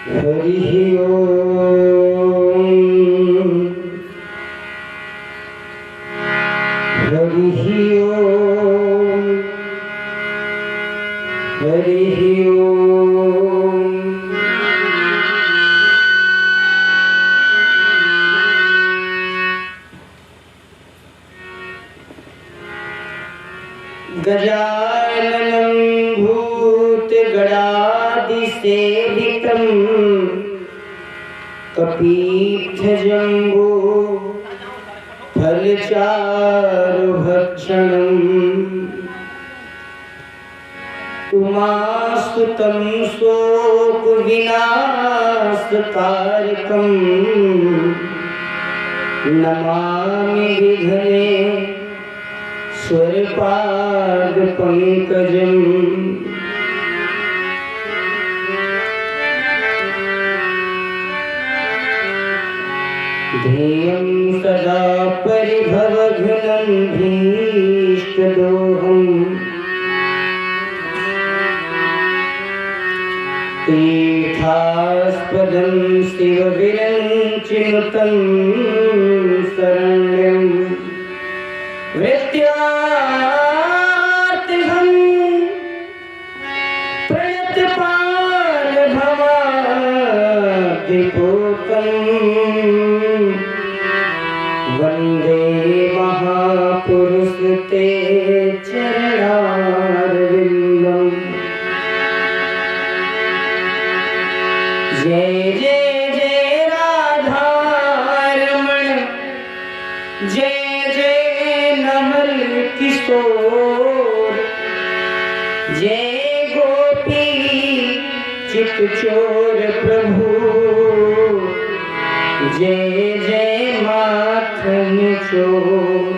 हरि ओम हरि ओम हरि ओम। गजाननं भूतगणादिसेवितं कपीठजम्बो फलचारुभक्षणम् उमासुतं शोकविनाशकारकं नमामि विघ्नेश्वरपादपङ्कजम्। ध्येयं सदा परिभवघ्नन्भीष्टदोहम् तीर्थास्पदं शिवविरञ्चिनुतं शरण्यं वृत्यार्तिहं प्रणतपालभवाब्धिपूतं वन्दे महापुरुष ते चरणारविन्दम्। जय जय जय राधारमण जय जय नवल किशोर जय गोपी चितचोर प्रभु जय जय माखन चोर।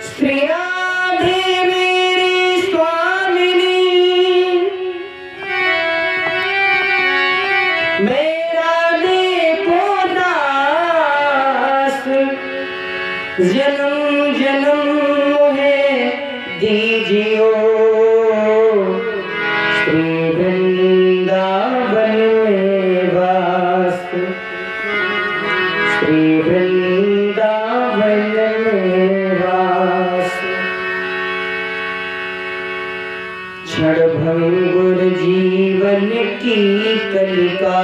श्री राधे मेरी स्वामिनी मेरा देखो दास जन्म जन्म है दीजियो श्री वृंदावन में वास श्री वृंदावन में वास। क्षणभंगुर जीवन की कलिका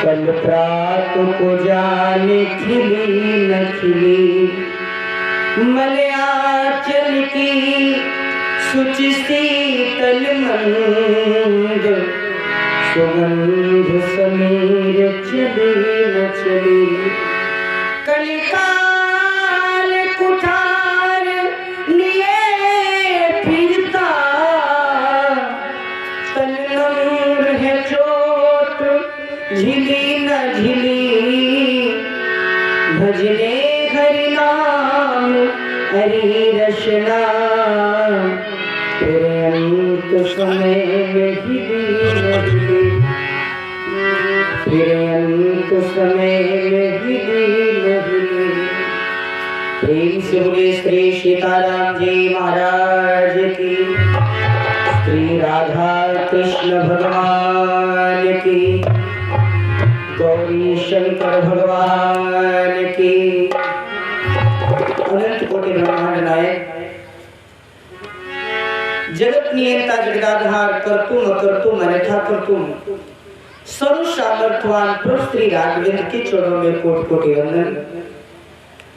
कल प्रात को जाने खिली न खिली मलयाचल की शुचि शीतल मंद सुगंध समीर चली न चली। कलिकाल कुठार लिए फिरता तन्नूर है चोट झिली न झिली भजने हरि नाम हरि रचना तेरे अंत समय में हिली न हिली तेरे अंत समय में हिली न हिली। प्रेम से बोले श्री सीताराम जी महाराज की श्री राधा कृष्ण भगवान की गौरी शंकर भगवान की अनंत कोटि ब्रह्मांड नायक जगत नियंता जगदाधार कर्तुम अकर्तुम अन्यथा कर्तुम सर्व सामर्थ्यवान प्रभु श्री राघवेंद्र के चरणों में कोटि कोटि वंदन।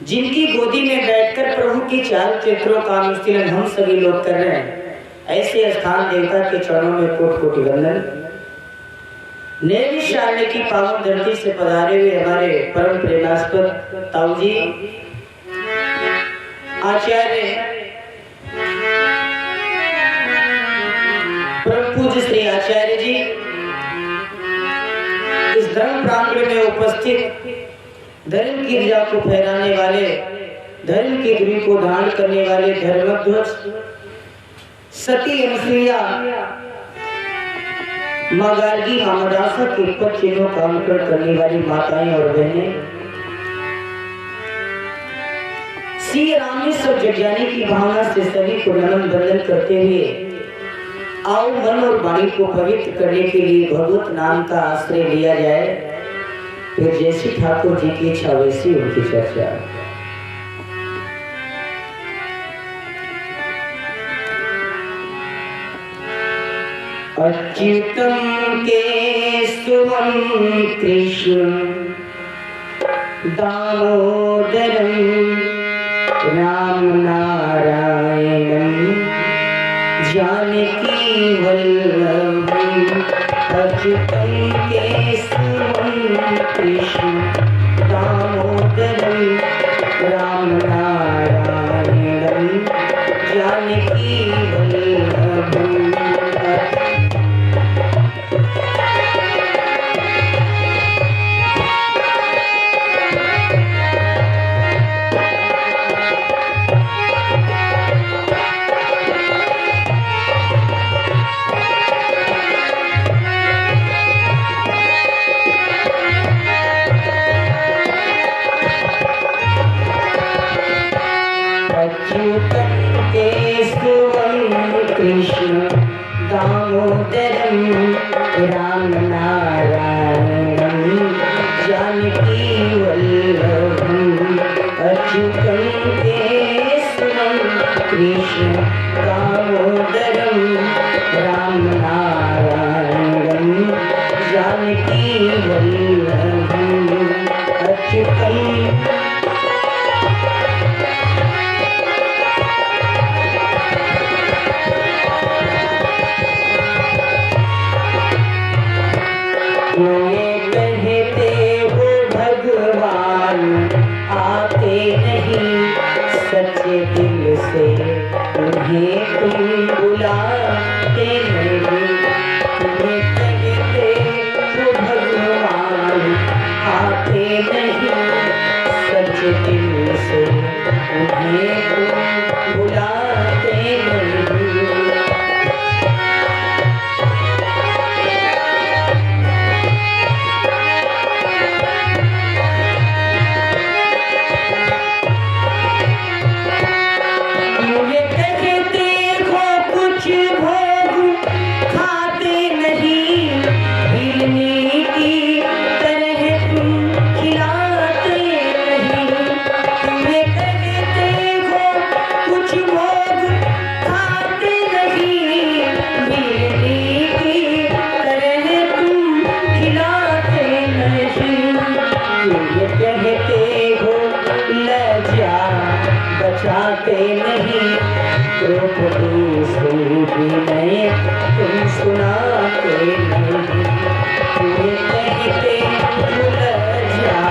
जिनकी गोदी में बैठकर प्रभु की चाल चित्रों का अनुशीलन हम सभी लोग कर रहे हैं, ऐसे स्थान देवता के चरणों में कोटि कोटि वंदन। नैमिषारण्य की पावन धरती से पधारे हुए हमारे परम प्रेमास्पद ताऊ जी आचार्य परम पूज्य श्री आचार्य जी इस धर्म प्रांगण में उपस्थित धर्म की ध्वजा को फहराने वाले धर्म की ध्वनि को धारण करने वाले धर्मध्वज सती अनुसुईया माँ गार्गी माँ मदासा के पद चिन्हों का अनुकरण करने वाली माताएं और बहनें श्री रामेश्वर जज्ञानी की भावना से सभी को नमन बंदन करते हुए आओ मन और वाणी को पवित्र करने के लिए भगवत नाम का आश्रय लिया जाए। फिर जैसी ठाकुर जी की इच्छा वैसी उनकी चर्चा। अच्युतम केशवम कृष्ण दामोदरम राम नारायणम जानकी वल्लभम। अच्युतम केशवम कृष्ण दामोदरम राम नारायणम जानकी वल्लभम। कृष्ण दामोदरम राम नारायणम जानकी वल्लभम। अच्युतम केशवम कृष्ण दामोदरम राम नारायणम जानकी वल्लभम। अच्युतम कहते हो भगवान आते नहीं सच्चे दिल से उन्हें तुम बुलाते नहीं। तुम्हें कहते हो भगवान आते नहीं सच्चे दिल से उन्हें तुम बुलाते नहीं। बचाते नहीं द्रौपदी से तुम सुनाते नहीं। तुम्हें कहते लज्जा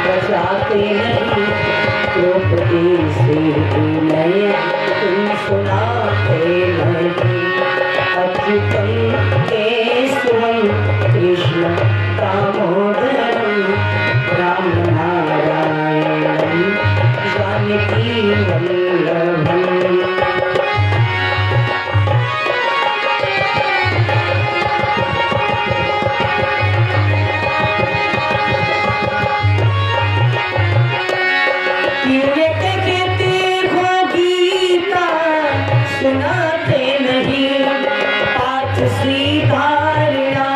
बचाते नहीं द्रौपदी से तुम सुनाते नहीं। अच्युतम केशवम कृष्ण दामोदरम राम नारायणम जानकी वल्लभम। कहते हो गीता सुनाते नहीं पाठ श्रीधारणा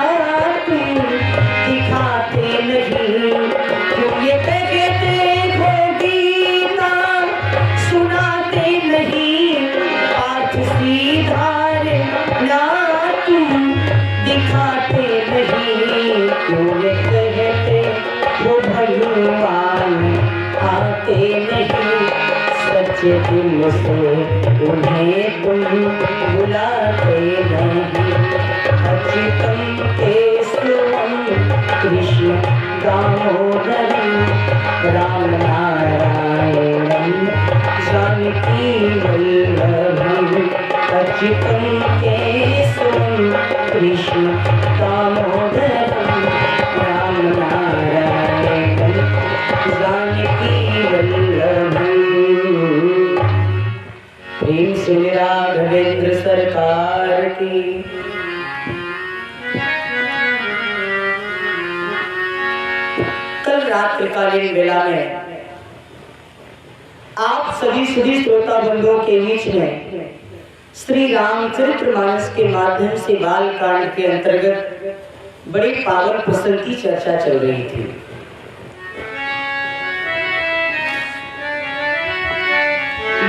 तुम दिखाते नहीं। क्यों ये कहते हो गीता सुनाते नहीं पाठ श्रीधारणा तुम दिखाते नहीं। क्यों ये कहते हो भगवान आते नहीं सच्चे दिल से उन्हें तुम बुलाते नहीं। अच्युतम केशवम कृष्ण दामोदरम राम नारायणम जानकी वल्लभम। अच्युतम केशवम कृष्ण दामोदरम राम नारायणम जानकी वल्लभम। प्रेम से राघवेंद्र सरकार की। कल रात्रिकालीन वेला में आप सभी सुधी श्रोता बंधुओं के बीच में श्री रामचरितमानस के माध्यम से बाल कांड के अंतर्गत बड़े पावन प्रसंग की चर्चा चल रही थी।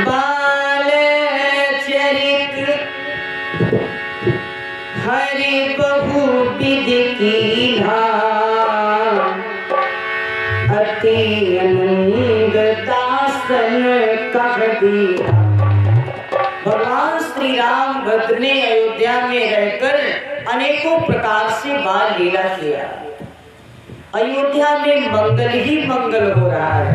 बाल चरित हरि बहु विधि कीन्हा, अति अनंग दासन कह दिया। भगवान श्री राम भद्र ने अयोध्या में रहकर अनेकों प्रकार से बाल लीला किया। अयोध्या में मंगल ही मंगल हो रहा है,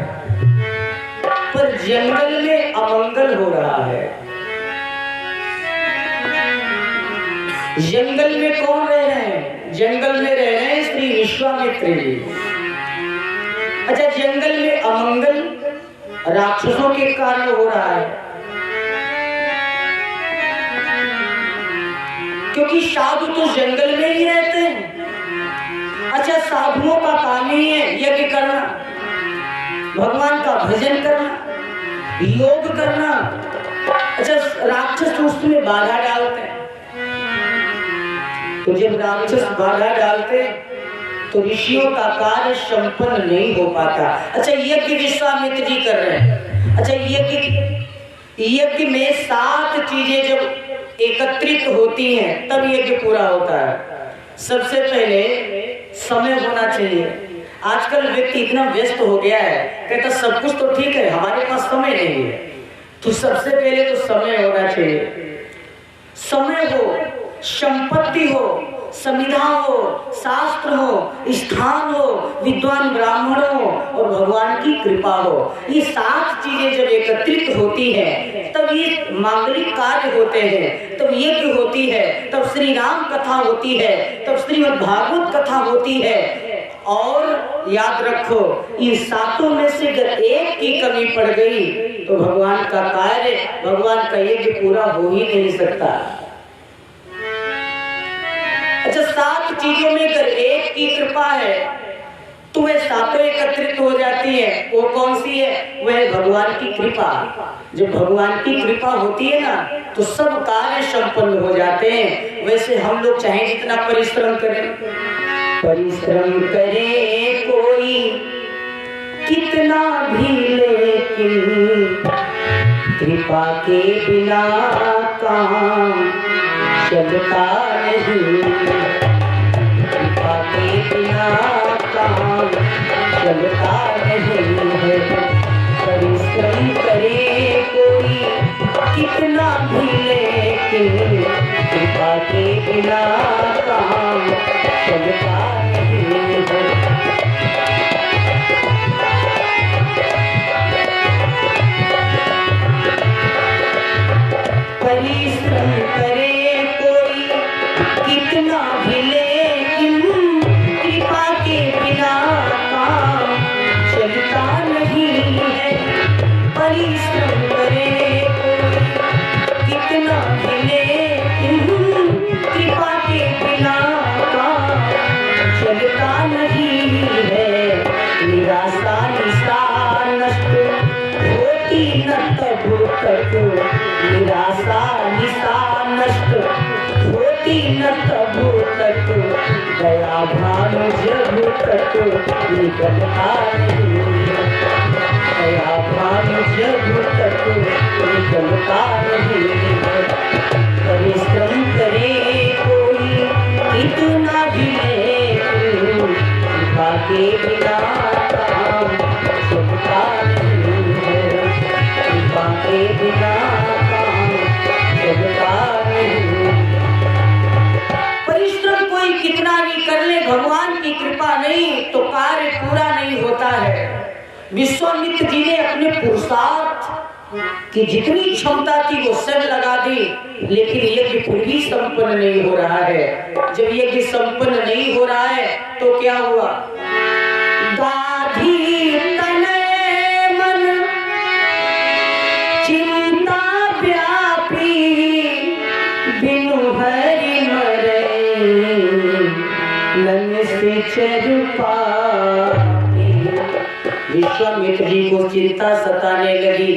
पर जंगल में अमंगल हो रहा है। जंगल में कौन रह रहे हैं? जंगल में रह रहे हैं श्री विश्वामित्र जी। अच्छा, जंगल में अमंगल राक्षसों के कारण हो रहा है, क्योंकि साधु तो जंगल में ही रहते हैं। अच्छा, साधुओं का काम ही है यज्ञ करना, भगवान का भजन करना, योग करना। अच्छा, राक्षस उसमें बाधा डालते हैं, तो जब राक्षस बाधा डालते तो ऋषियों का कार्य संपन्न नहीं हो पाता। अच्छा, यज्ञ विश्वामित्र जी कर रहे हैं। अच्छा, यज्ञ में 7 चीजें जब एकत्रित होती हैं तब यज्ञ पूरा होता है। सबसे पहले समय होना चाहिए। आजकल व्यक्ति इतना व्यस्त हो गया है, कहता सब कुछ तो ठीक है, हमारे पास समय नहीं है। तो सबसे पहले तो समय होना चाहिए। समय हो, संपत्ति हो, संविधान हो, शास्त्र हो, स्थान हो, विद्वान ब्राह्मण हो और भगवान की कृपा हो। ये 7 चीजें जब एकत्रित होती हैं तब ये मांगलिक कार्य होते हैं, तब यज्ञ होती है, तब श्री राम कथा होती है, तब श्रीमद् भागवत कथा होती है। और याद रखो, इन 7 में से अगर एक की कमी पड़ गई तो भगवान का कार्य, भगवान का यज्ञ पूरा हो ही नहीं सकता। अच्छा, 7 चीजों में अगर एक की कृपा है तो वे 7 एकत्रित हो जाती है। वो कौन सी है? वह भगवान की कृपा। जब भगवान की कृपा होती है ना तो सब कार्य संपन्न हो जाते हैं। वैसे हम लोग चाहे जितना परिश्रम करें, परिश्रम करे कोई कितना भी, लेकिन कृपा के बिना काम चलता नहीं। कृपा के बिना काम चलता नहीं है। परिश्रम करे कोई कितना भी, लेकिन कृपा के बिना काम चलता नहीं है। परिश्रम करे कोई कितना भी, लेकिन कृपा के बिना काम चलता नहीं है। परिश्रम करे कोई कितना भी, लेकिन कृपा के बिना काम चलता नहीं है। निराशा निशा नष्ट होती न तब तक, निराशा निशा नष्ट होती न तब तक, दया भानु जब तक निकलता नहीं। दया भानु जब तक निकलता नहीं। परिश्रम करे कोई कितना भी, लेकिन कृपा के बिना काम चलता नहीं है। कृपा के बिना काम चलता नहीं। परिश्रम कोई कितना भी कर ले, भगवान की कृपा नहीं तो कार्य पूरा नहीं होता है। विश्वामित्र जी ने अपने पुरुषार्थ की जितनी क्षमता थी वो सब लगा दी, लेकिन यज्ञ फिर भी संपन्न नहीं हो रहा है। जब यज्ञ संपन्न नहीं हो रहा है तो क्या हुआ? गाधी तनय मन चिंता व्यापी, बिनु हरि मरे मन से चर पाए। विश्वामित्र जी को चिंता सताने लगी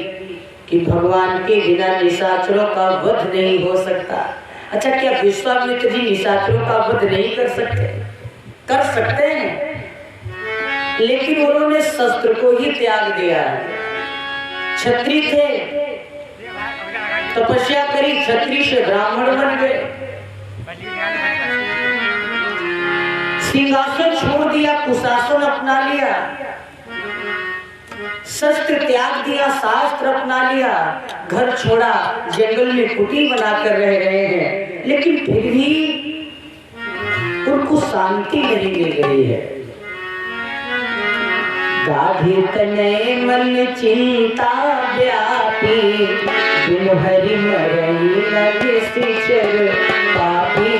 कि भगवान के बिना निशाचरों का वध नहीं हो सकता। अच्छा, क्या विश्वामित्र जी निशाचरों का वध नहीं कर सकते? कर सकते हैं, लेकिन उन्होंने शस्त्र को ही त्याग दिया। क्षत्रिय थे, तपस्या करी, क्षत्रिय से ब्राह्मण बन गए, सिंहासन छोड़ दिया, कुशासन अपना लिया, शस्त्र त्याग दिया, शास्त्र अपना लिया, घर छोड़ा, जंगल में कुटी बनाकर रह रहे हैं, लेकिन फिर भी उनको शांति नहीं मिल रही है। गाढ़े तनय मन चिंता व्यापी, बिन हरि मरई लगे सिचर पापी।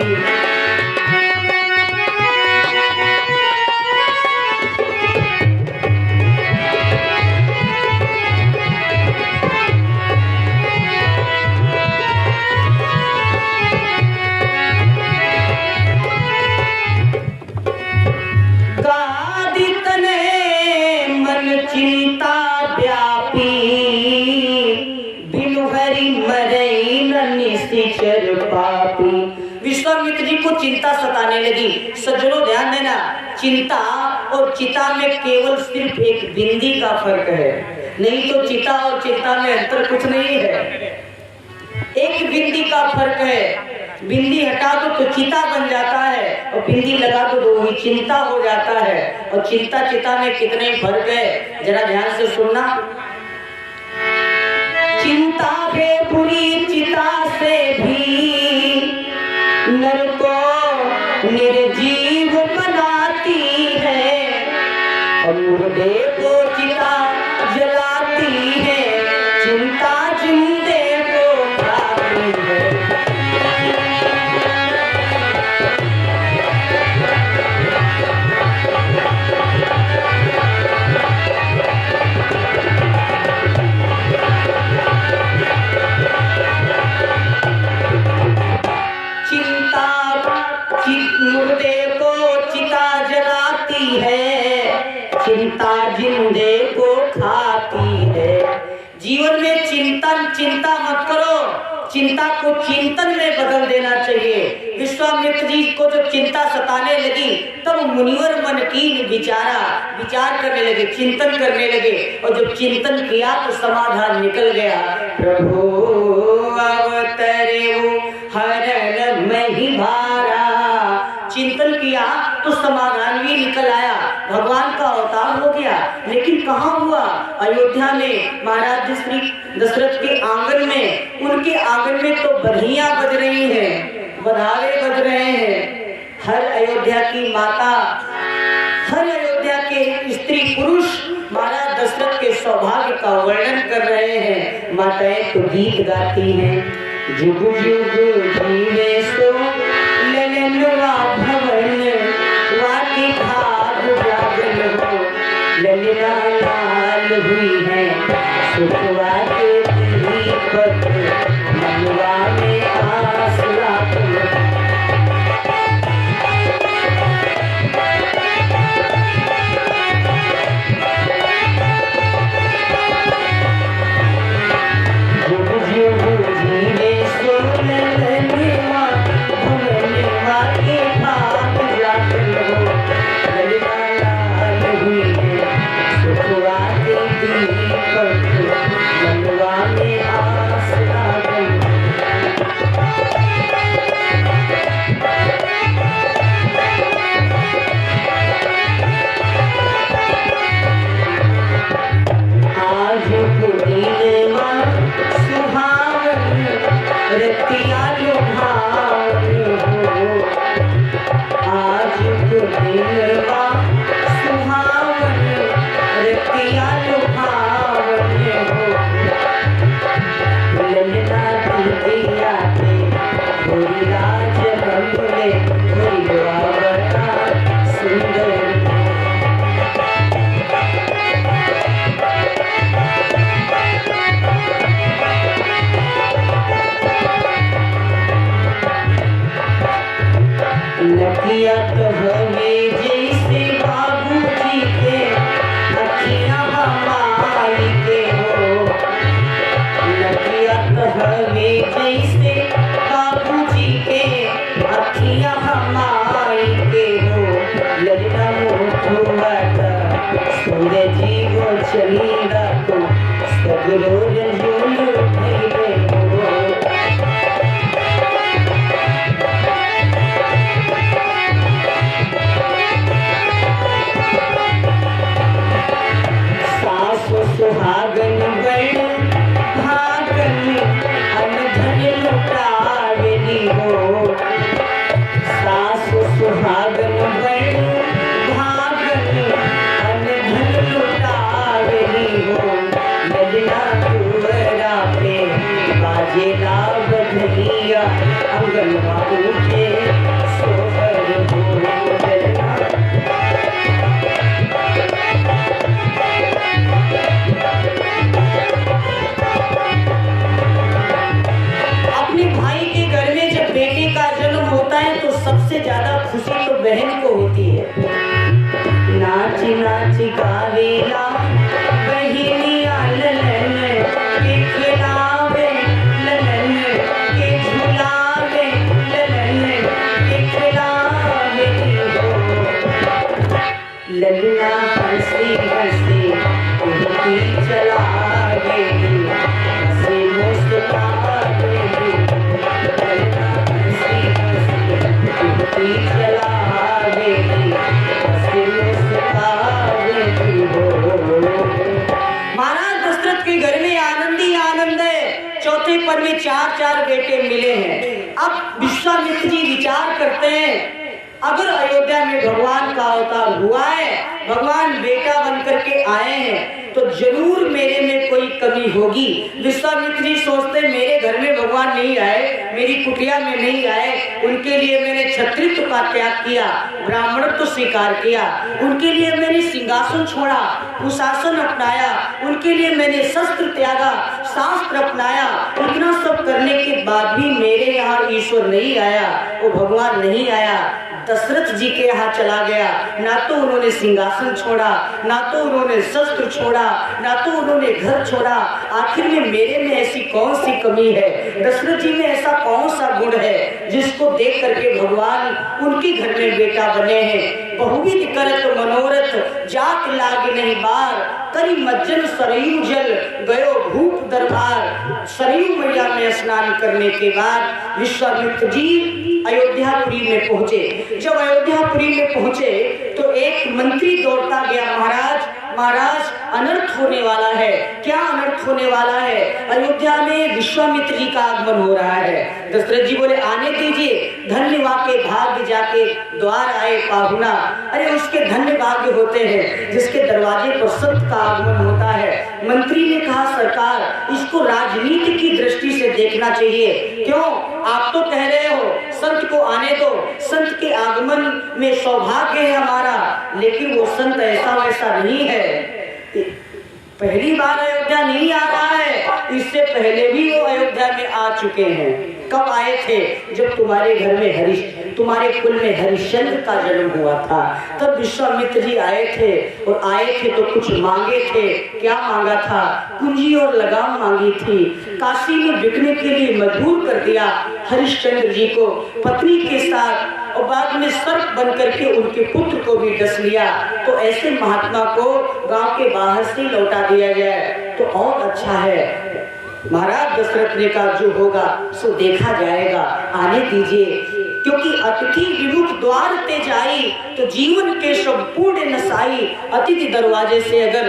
चिंता व्यापी, बिनु हरि मरई न निश्चर पापी। विश्वामित्र जी को चिंता सताने लगी। सज्जनों ध्यान देना, चिंता और चिता में केवल सिर्फ एक बिंदी का फर्क है, नहीं तो चिता और चिंता में अंतर कुछ नहीं है। एक बिंदी का फर्क है, बिंदी हटा दो तो चिता बन जाता है, और बिंदी लगा दो तो वही चिंता हो जाता है। और चिंता चिता में कितने फर्क है, जरा ध्यान से सुनना। चिंता है बुरी चिता से भी, नर को निर्जीव बनाती है, और मुर्दे को चिता जलाती है, चिंता जिंदे को खाती है। मुर्दे को चिता जलाती है, चिंता जिंदे को खाती है। जीवन में चिंता मत करो, चिंता को चिंतन में बदल देना चाहिए। विश्वामित्र जी को जब चिंता सताने लगी, तब मुनिवर मन की विचार करने लगे, चिंतन करने लगे, और जब चिंतन किया तो समाधान निकल गया। प्रभु अवतरे हरण मही भारा, चिंतन किया तो समाधान भी निकल आया, भगवान का अवतार हो गया। लेकिन कहाँ हुआ? अयोध्या में, महाराज श्री दशरथ के आंगन में। उनके आंगन में तो बधियां बज रही हैं, बधावे बज रहे हैं। हर अयोध्या की माता, हर अयोध्या के स्त्री पुरुष महाराज दशरथ के सौभाग्य का वर्णन कर रहे हैं। माताएं तो गीत गाती हैं, जुग जुग जीवे सो ललनवा भवन, वाकी भाग जागल हो, ललना लाल हुई है, सुखवा के दीपक, मनवा में आस लागल। जुग जुग जीवे सो ललनवा भवन, वाकी भाग जागल हो, ललना लाल हुई है, सुखवा के दीपक, मनवा में आस लागल। आज पुदीनवा सुहावन, रतिया लुभावन हो, आज पुदीनवा सुहावन, रतिया लुभावन हो, ललना दीदिया के गोरी राज बंगले, गोरी बावरा सुंदर। लकिया तो हमें जैसे बाबूजी के, अखियां हमारी के हो, सगरो रंजून भइले हो। सास सुहागन बड़ भागन अनधन लुटावेली हो। सास सुहागन बड़ भागन अनधन लुटावेली हो। ललना कुंवरा पे बाजेला बधनिया अंगनवा उठे सोहर हो। ललना अपने भाई के घर में जब बेटे का जन्म होता है तो सबसे ज्यादा खुशी तो बहन को होती है। नाच नाच गावेला बहिनिया ललन के खिलावे, ललन के झुलावे, ललन के खिलावे हो। ललना हंसी हंसी उनकी चलावेगी, हंसी मुस्कुरावेगी। ललना हंसी हंसी उनकी चलावेगी, हंसी मुस्कुरावेगी हो। महाराज दशरथ के घर में आनंद ही आनंद है। चौथे पद में चार चार बेटे मिले हैं। अब विश्वामित्र जी विचार करते हैं, अगर अयोध्या में भगवान का अवतार हुआ है, भगवान बेटा बन करके आए हैं, तो जरूर मेरे में कोई कमी होगी। विश्वामित्र जी सोचते मेरे घर में भगवान नहीं आए, मेरी कुटिया में नहीं आए, उनके लिए मैंने क्षत्रित्व का त्याग किया, ब्राह्मणत्व स्वीकार किया, उनके लिए मैंने सिंहासन छोड़ा, कुशासन अपनाया, उनके लिए मैंने शस्त्र त्यागा, शास्त्र अपनाया। इतना सब करने के बाद भी मेरे यहाँ ईश्वर नहीं आया, वो भगवान नहीं आया। दशरथ जी के यहाँ चला गया। ना तो उन्होंने सिंहासन छोड़ा, ना तो उन्होंने शस्त्र छोड़ा, ना तो उन्होंने घर छोड़ा। आखिर में मेरे में ऐसी कौन सी कमी है, दशरथ जी में ऐसा कौन सा गुण है जिसको देख करके भगवान उनके घर में बेटा बने हैं। बहुविध करत मनोरथ जात लागे नहीं बार, करी मज्जन सरयू जल गयो भूप दरबार। सरयू मैया में स्नान करने के बाद विश्वामित्र जी अयोध्यापुरी में पहुंचे। जब अयोध्यापुरी में पहुंचे तो एक मंत्री दौड़ता गया, महाराज महाराज अनर्थ होने वाला है। क्या अनर्थ होने वाला है? अयोध्या में विश्वामित्र जी का आगमन हो रहा है। दशरथ जी बोले आने दीजिए, धन्य वाके भाग्य जाके द्वार आए पाहुना। अरे उसके धन्य भाग्य होते हैं जिसके दरवाजे पर संत का आगमन होता है। मंत्री ने कहा सरकार इसको राजनीति की दृष्टि से देखना चाहिए। क्यों? आप तो कह रहे हो संत को आने दो, संत के आगमन में सौभाग्य है हमारा, लेकिन वो संत ऐसा वैसा नहीं है। पहली बार अयोध्या नहीं आ रहा है, इससे पहले भी वो अयोध्या में आ चुके हैं। कब आए थे? जब तुम्हारे घर में तुम्हारे कुल में हरिश्चंद्र का जन्म हुआ था, तब विश्वामित्र जी आए थे। और आए थे तो कुछ मांगे थे। क्या मांगा था? कुंजी और लगाम मांगी थी। काशी में बिकने के लिए मजबूर कर दिया हरिश्चंद्र जी को पत्नी के साथ, और बाद में सर्प बन करके उनके पुत्र को भी डस लिया। तो ऐसे महात्मा को गांव के बाहर से लौटा दिया जाए तो और अच्छा है। महाराज दशरथ ने कहा जो होगा सो देखा जाएगा, आने दीजिए, क्योंकि अतिथि विमुख द्वार ते जाई तो जीवन के संपूर्ण नसाई। अतिथि दरवाजे से अगर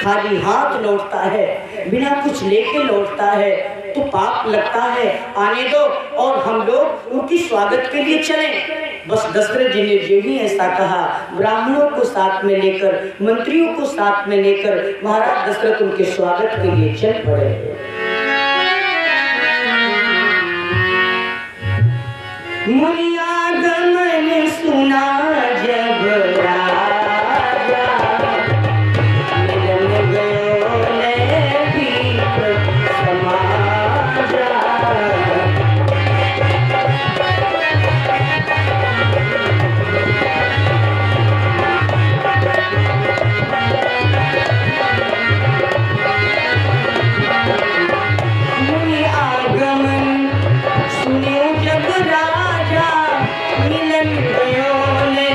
खाली हाथ लौटता है, बिना कुछ लेके लौटता है तो पाप लगता है। आने दो और हम लोग उनकी स्वागत के लिए चलें। बस दशरथ जी ने ये भी ऐसा कहा। ब्राह्मणों को साथ में लेकर, मंत्रियों को साथ में लेकर महाराज दशरथ उनके स्वागत के लिए चल पड़े। मुनियागमन सुना जब राजा, मिलन गयो ने दीप समाजा। मुनियागमन सुने जब राजा, मिलन गयो ने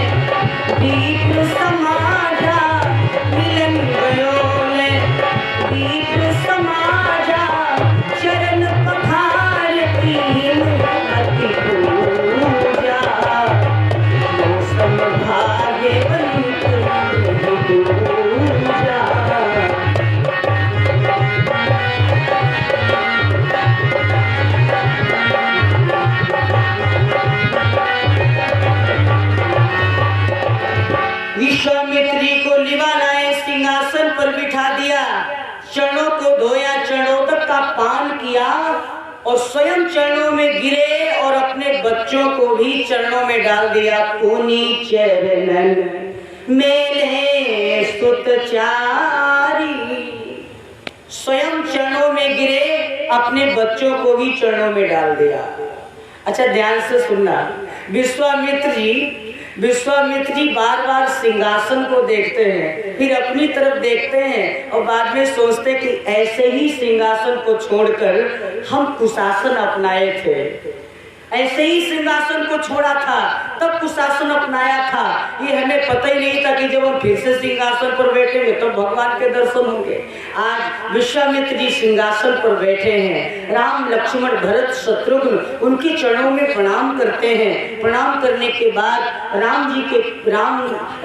समाजा चरण पधारती अति पूजा मौसम भाग्यवंत पूजा। विश्वामित्री को लिवालाए सिंहासन पर बिठा दिया, चरणों को धोया, चरणों तक का पान किया और स्वयं चरणों में गिरे और अपने बच्चों को भी चरणों में डाल दिया। पुनि चरणन मेले सुतचारी, स्वयं चरणों में गिरे, अपने बच्चों को भी चरणों में डाल दिया। अच्छा ध्यान से सुनना, विश्वामित्र जी बार बार सिंहासन को देखते हैं, फिर अपनी तरफ देखते हैं और बाद में सोचते कि ऐसे ही सिंहासन को छोड़कर हम कुशासन अपनाए थे, ऐसे ही सिंहासन को छोड़ा था तब कुशासन अपनाया था। ये हमें पता ही नहीं था कि जब हम फिर से सिंहासन पर बैठेंगे तो भगवान के दर्शन होंगे। आज विश्वामित्र जी सिंहासन पर बैठे हैं, राम लक्ष्मण भरत शत्रुघ्न उनके चरणों में प्रणाम करते हैं। प्रणाम करने के बाद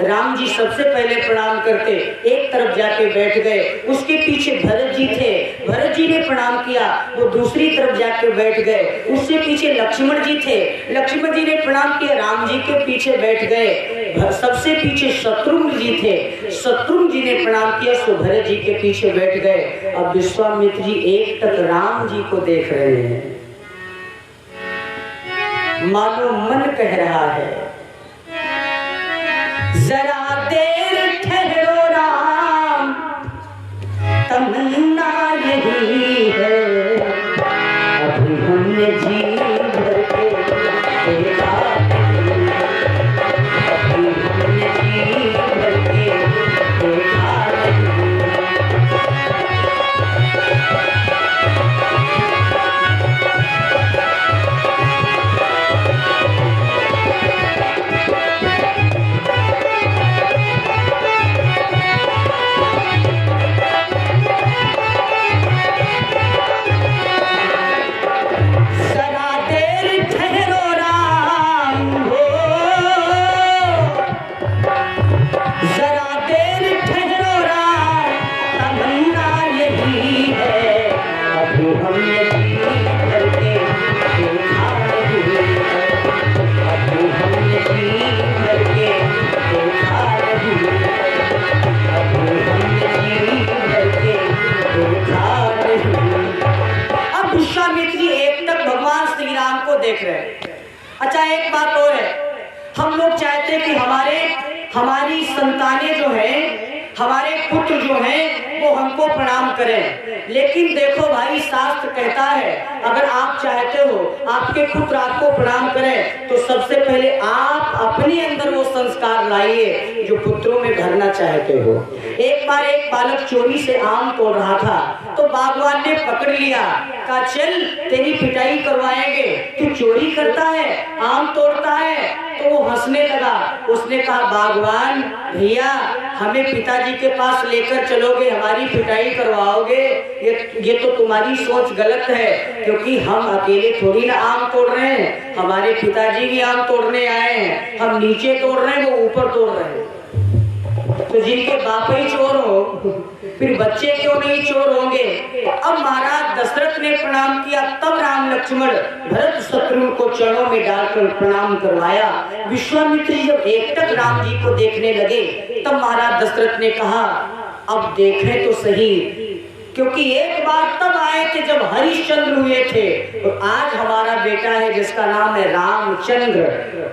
राम जी सबसे पहले प्रणाम करके एक तरफ जाके बैठ गए, उसके पीछे भरत जी थे, भरत जी ने प्रणाम किया, वो दूसरी तरफ जाके बैठ गए, उससे पीछे लक्ष्मण जी थे, लक्ष्मण जी ने प्रणाम किया, राम जी के पीछे बैठ गए, सबसे पीछे शत्रुघ्न जी थे, शत्रुघ्न जी ने प्रणाम किया, सो भरत जी के पीछे बैठ गए। अब विश्वामित्र जी एक तक राम जी को देख रहे हैं, मानो मन कह रहा है जरा देर ठहरो राम, तमन्ना यही है, अभी हमने जी भर के देखा, अभी हमने जी भर के देखा। देख रहे हैं। अच्छा एक बात और है, हम लोग चाहते हैं कि हमारी संतानें जो हैं, हमारे पुत्र जो हैं वो हमको प्रणाम करें, लेकिन देखो भाई शास्त्र कहता है अगर आप चाहते हो आपके पुत्र आपको प्रणाम करें तो सबसे पहले आप अपने अंदर वो संस्कार लाइए जो पुत्रों में भरना चाहते हो। एक बार एक बालक चोरी से आम तोड़ रहा था तो बागवान ने पकड़ लिया, कहा चल तेरी पिटाई करवाएंगे, तू चोरी करता है आम तोड़ता है। तो वो हंसने लगा, उसने कहा बागवान भैया हमें पिताजी के पास लेकर चलोगे, हमारी पिटाई करवाओगे, ये तो तुम्हारी सोच गलत है, क्योंकि हम अकेले थोड़ी ना आम तोड़ रहे हैं, हमारे पिताजी भी आम तोड़ने आए हैं, हम नीचे तोड़ रहे हैं वो ऊपर तोड़ रहे हैं। तो जिनके बाप ही चोर हो फिर बच्चे क्यों नहीं चोर होंगे। अब महाराज दशरथ ने प्रणाम किया, तब राम लक्ष्मण भरत शत्रुघ्न को चरणों में डालकर प्रणाम करवाया। विश्वामित्र जब एकटक राम जी को देखने लगे तब महाराज दशरथ ने कहा अब देखें तो सही, क्योंकि एक बार तब आए थे जब हरिश्चंद्र हुए थे, और आज हमारा बेटा है जिसका नाम है रामचंद्र।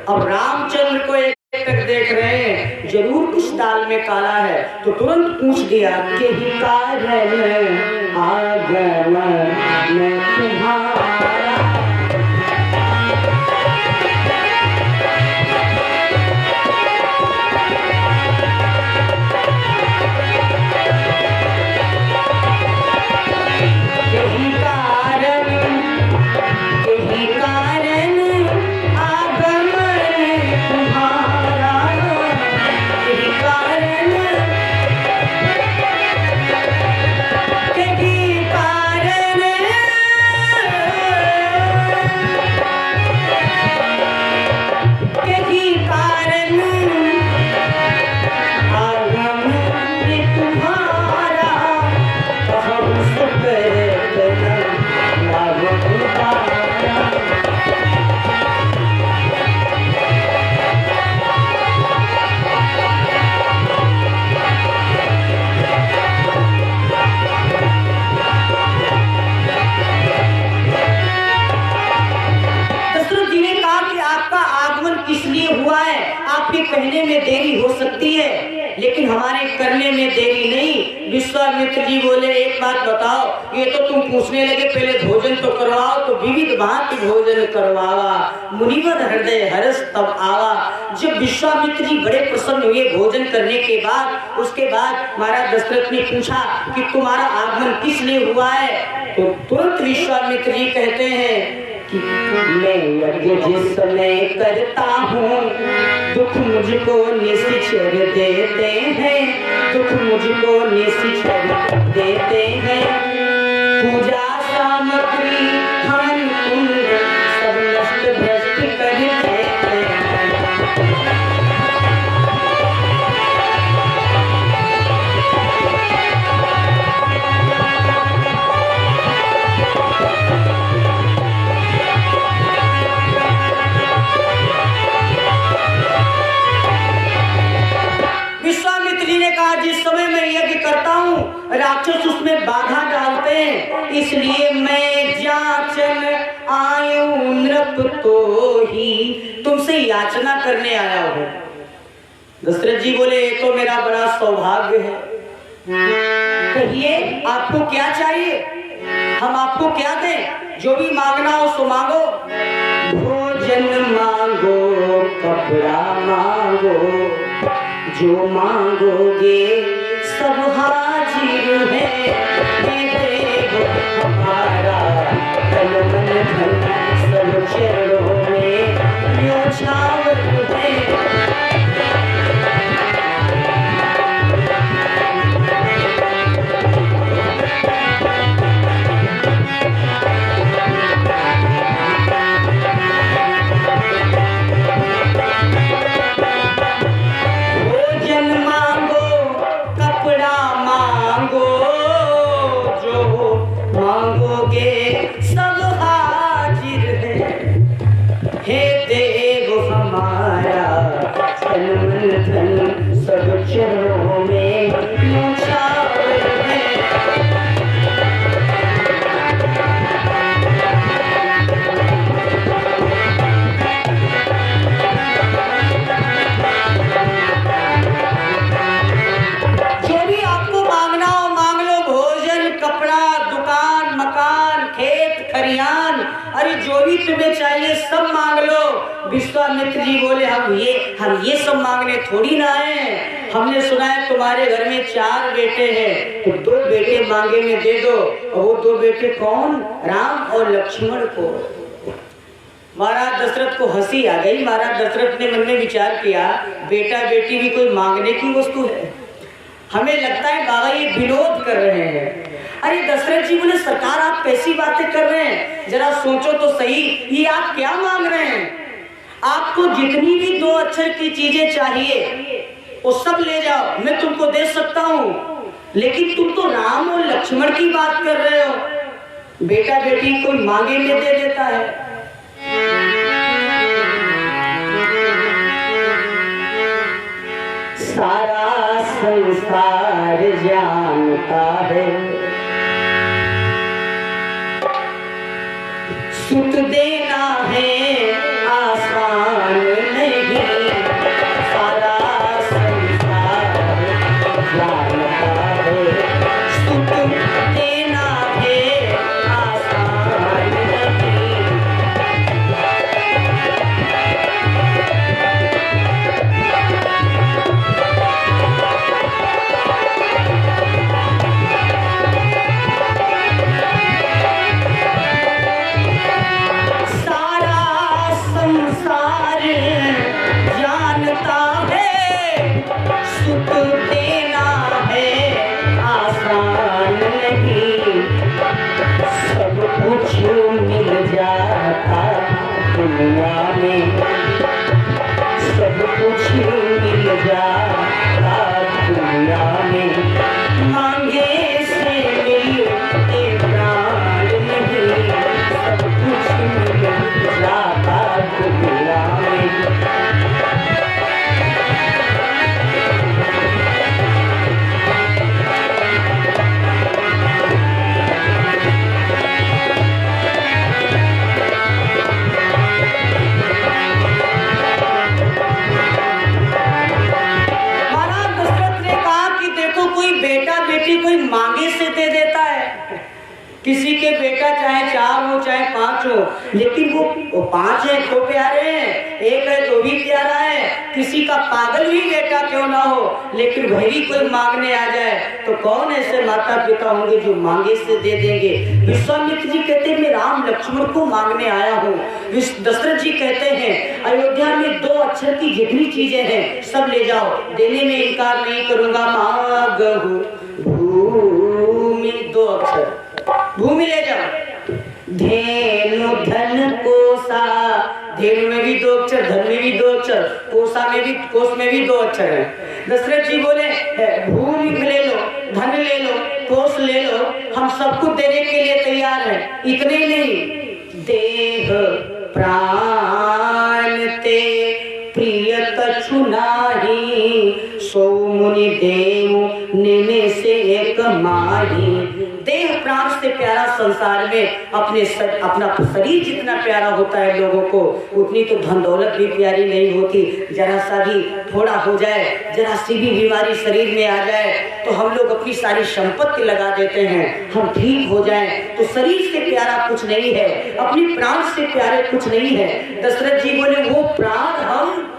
अब रामचंद्र को एक तक देख रहे हैं, जरूर कुछ दाल में काला है, तो तुरंत पूछ दिया कि ही कारण आगमन तुम्हारा। कहने में देरी हो सकती है लेकिन हमारे करने में देरी नहीं। विश्वामित्र जी बोले एक बात बताओ, ये तो तुम पूछने लगे पहले भोजन तो करवाओ, तो विविध भांति भोजन करवावा, मुनिवर हृदय हर्ष तब आवा। जब विश्वामित्र जी बड़े प्रसन्न हुए भोजन करने के बाद, उसके बाद महाराज दशरथ ने पूछा कि तुम्हारा आगमन किस लिए हुआ है, तो तुरंत विश्वामित्र जी कहते हैं कि मैं यज्ञ जिस समय करता हूँ दुख मुझको निश्चर देते हैं, दुख मुझको निश्चर देते हैं। पूजा सामग्री हवन कुंड सब नष्ट भ्रष्ट कर देते हैं। विश्वामित्र जी ने कहा जिस समय मैं यज्ञ करता हूँ राक्षस उसमें बाधा डालते हैं, इसलिए मैं जाचन आयु नृप तो ही तुमसे याचना करने आया हूँ। दशरथ जी बोले ये तो मेरा बड़ा सौभाग्य है, कहिए आपको क्या चाहिए, हम आपको क्या दें, जो भी मांगना हो सो मांगो। भोजन मांगो कपड़ा मांगो, जो मांगोगे सब हाजिर है, देव हमारा तन मन धन सब चरणों में न्योछावर है। चरणों में न्योछावर है। जो भी आपको मांगना हो मांग लो, भोजन कपड़ा दुकान मकान खेत खरियान, अरे जो भी तुम्हें चाहिए सब मांग लो। विश्वामित्र जी बोले हम ये सब मांगने थोड़ी ना है, हमने सुना है तुम्हारे घर में 4 बेटे हैं, तो 2 बेटे मांगे में दे दो। और वो 2 बेटे कौन, राम और लक्ष्मण को। महाराज दशरथ को हंसी आ गई। महाराज दशरथ ने मन में विचार किया बेटा बेटी भी कोई मांगने की वस्तु है, हमें लगता है बाबा ये विनोद कर रहे हैं। अरे दशरथ जी बोले सरकार आप कैसी बातें कर रहे हैं, जरा सोचो तो सही, ये आप क्या मांग रहे हैं। आपको जितनी भी 2 अक्षर की चीजें चाहिए वो सब ले जाओ, मैं तुमको दे सकता हूँ, लेकिन तुम तो राम और लक्ष्मण की बात कर रहे हो। बेटा बेटी कोई मांगे में दे देता है। सारा संसार जानता है सुत देना है आसान नहीं, सारा संसार जानता है सुत देना है आसान नहीं। किसी के बेटा चाहे 4 हो चाहे 5 हो, लेकिन वो 5 है तो प्यारे हैं, 1 है तो भी प्यारा है। किसी का पागल भी बेटा क्यों ना हो, लेकिन वही कोई मांगने आ जाए तो कौन ऐसे माता पिता होंगे जो मांगे से दे देंगे। विश्वामित्र जी कहते हैं मैं राम लक्ष्मण को मांगने आया हूँ। दशरथ जी कहते हैं अयोध्या में 2 अक्षर की जितनी चीजें हैं सब ले जाओ, देने में इनकार नहीं करूंगा। मांगहु भूमि, 2 अक्षर, भूमि ले जाओ। धेनु धन कोसा, धेनु में भी 2 अक्षर, धन में भी 2 अक्षर, कोसा में भी, कोस में भी 2 अक्षर है। दशरथ जी बोले भूमि ले लो, धन ले लो, कोस ले लो, हम सब कुछ देने के लिए तैयार हैं। इतने ही नहीं, देह प्राण ते प्रिय कछु नाही, सो मुनि देव नेने से एक माही। देह प्राण से प्यारा संसार में अपना शरीर जितना प्यारा होता है लोगों को, उतनी तो धन दौलत भी प्यारी नहीं होती। जरा सा भी थोड़ा हो जाए, जरा सी भी बीमारी शरीर में आ जाए तो हम लोग अपनी सारी संपत्ति लगा देते हैं। हम ठीक हो जाएं तो शरीर से प्यारा कुछ नहीं है, अपनी प्राण से प्यारे कुछ नहीं है। दशरथ जी बोले वो प्राण हम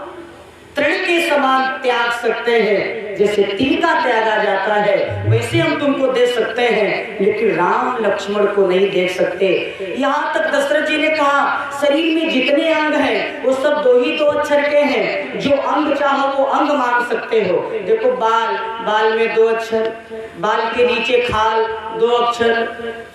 तृण के समान त्याग सकते हैं, जैसे तिनका त्यागा जाता है वैसे हम तुमको दे सकते हैं, लेकिन राम लक्ष्मण को नहीं दे सकते। यहाँ तक दशरथ जी ने कहा शरीर में जितने अंग हैं वो सब 2 ही 2 अक्षर के हैं, जो अंग चाहो वो अंग मांग सकते हो। देखो बाल, बाल में 2 अक्षर, बाल के नीचे खाल 2 अक्षर,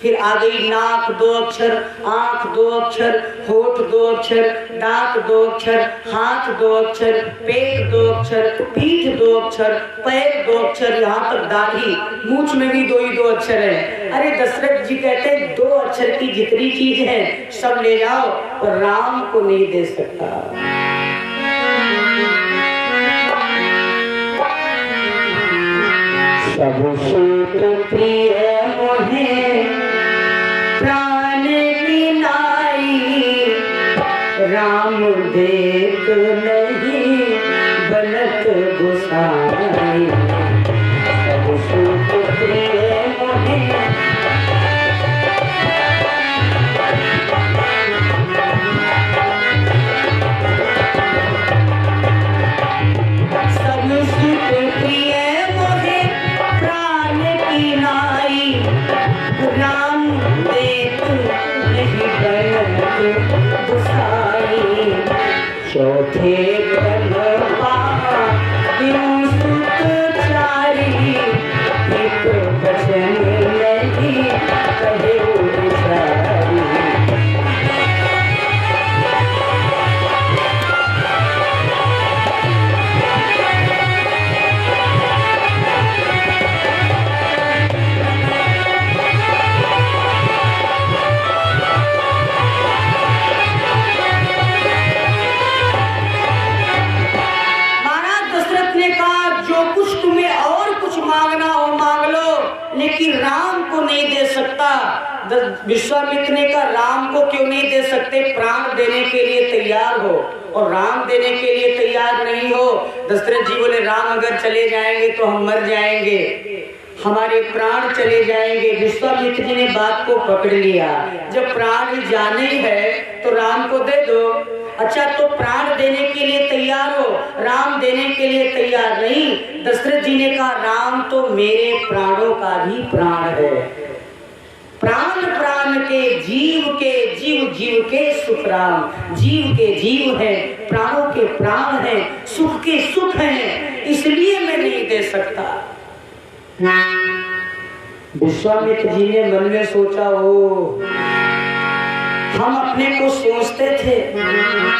फिर आ गई नाक 2 अक्षर, आंख 2 अक्षर, होठ 2 अक्षर, दांत 2 अक्षर, हाथ 2 अक्षर, पेट 2 अक्षर, पीठ 2 अक्षर, पैर 2 अक्षर, यहाँ तक दाढ़ी, मूंछ में भी 2 ही 2 अक्षर है। अरे दशरथ जी कहते हैं 2 अक्षर की जितनी चीज है सब ले जाओ, पर राम को नहीं दे सकता। सब सुत प्रिय मोहे प्राण की नाई, राम देत नहीं बनत गोसाई। सब सुत प्रिय मोहे राम देत नहीं बनत गोसाई। चौथे कलवा क्यों सुत चारी, एक वचन नहीं कहे बिचारी। लेकिन राम को नहीं दे सकता। विश्वामित्र ने कहा राम को क्यों नहीं दे सकते, प्राण देने के लिए तैयार हो और राम देने के लिए तैयार नहीं हो। दशरथ जी बोले राम अगर चले जाएंगे तो हम मर जाएंगे, हमारे प्राण चले जाएंगे। विश्वामित्र जी ने बात को पकड़ लिया, जब प्राण जाने है तो राम को दे दो। अच्छा तो प्राण देने के लिए तैयार हो, राम देने के लिए तैयार नहीं। दशरथ जी ने कहा राम तो मेरे प्राणों का भी प्राण है। प्राण प्राण के जीव जीव के सुख राम। जीव के जीव है, प्राणों के प्राण है, सुख के सुख है, इसलिए मैं नहीं दे सकता। विश्वामित्र जी ने मन में सोचा हो हम अपने को सोचते थे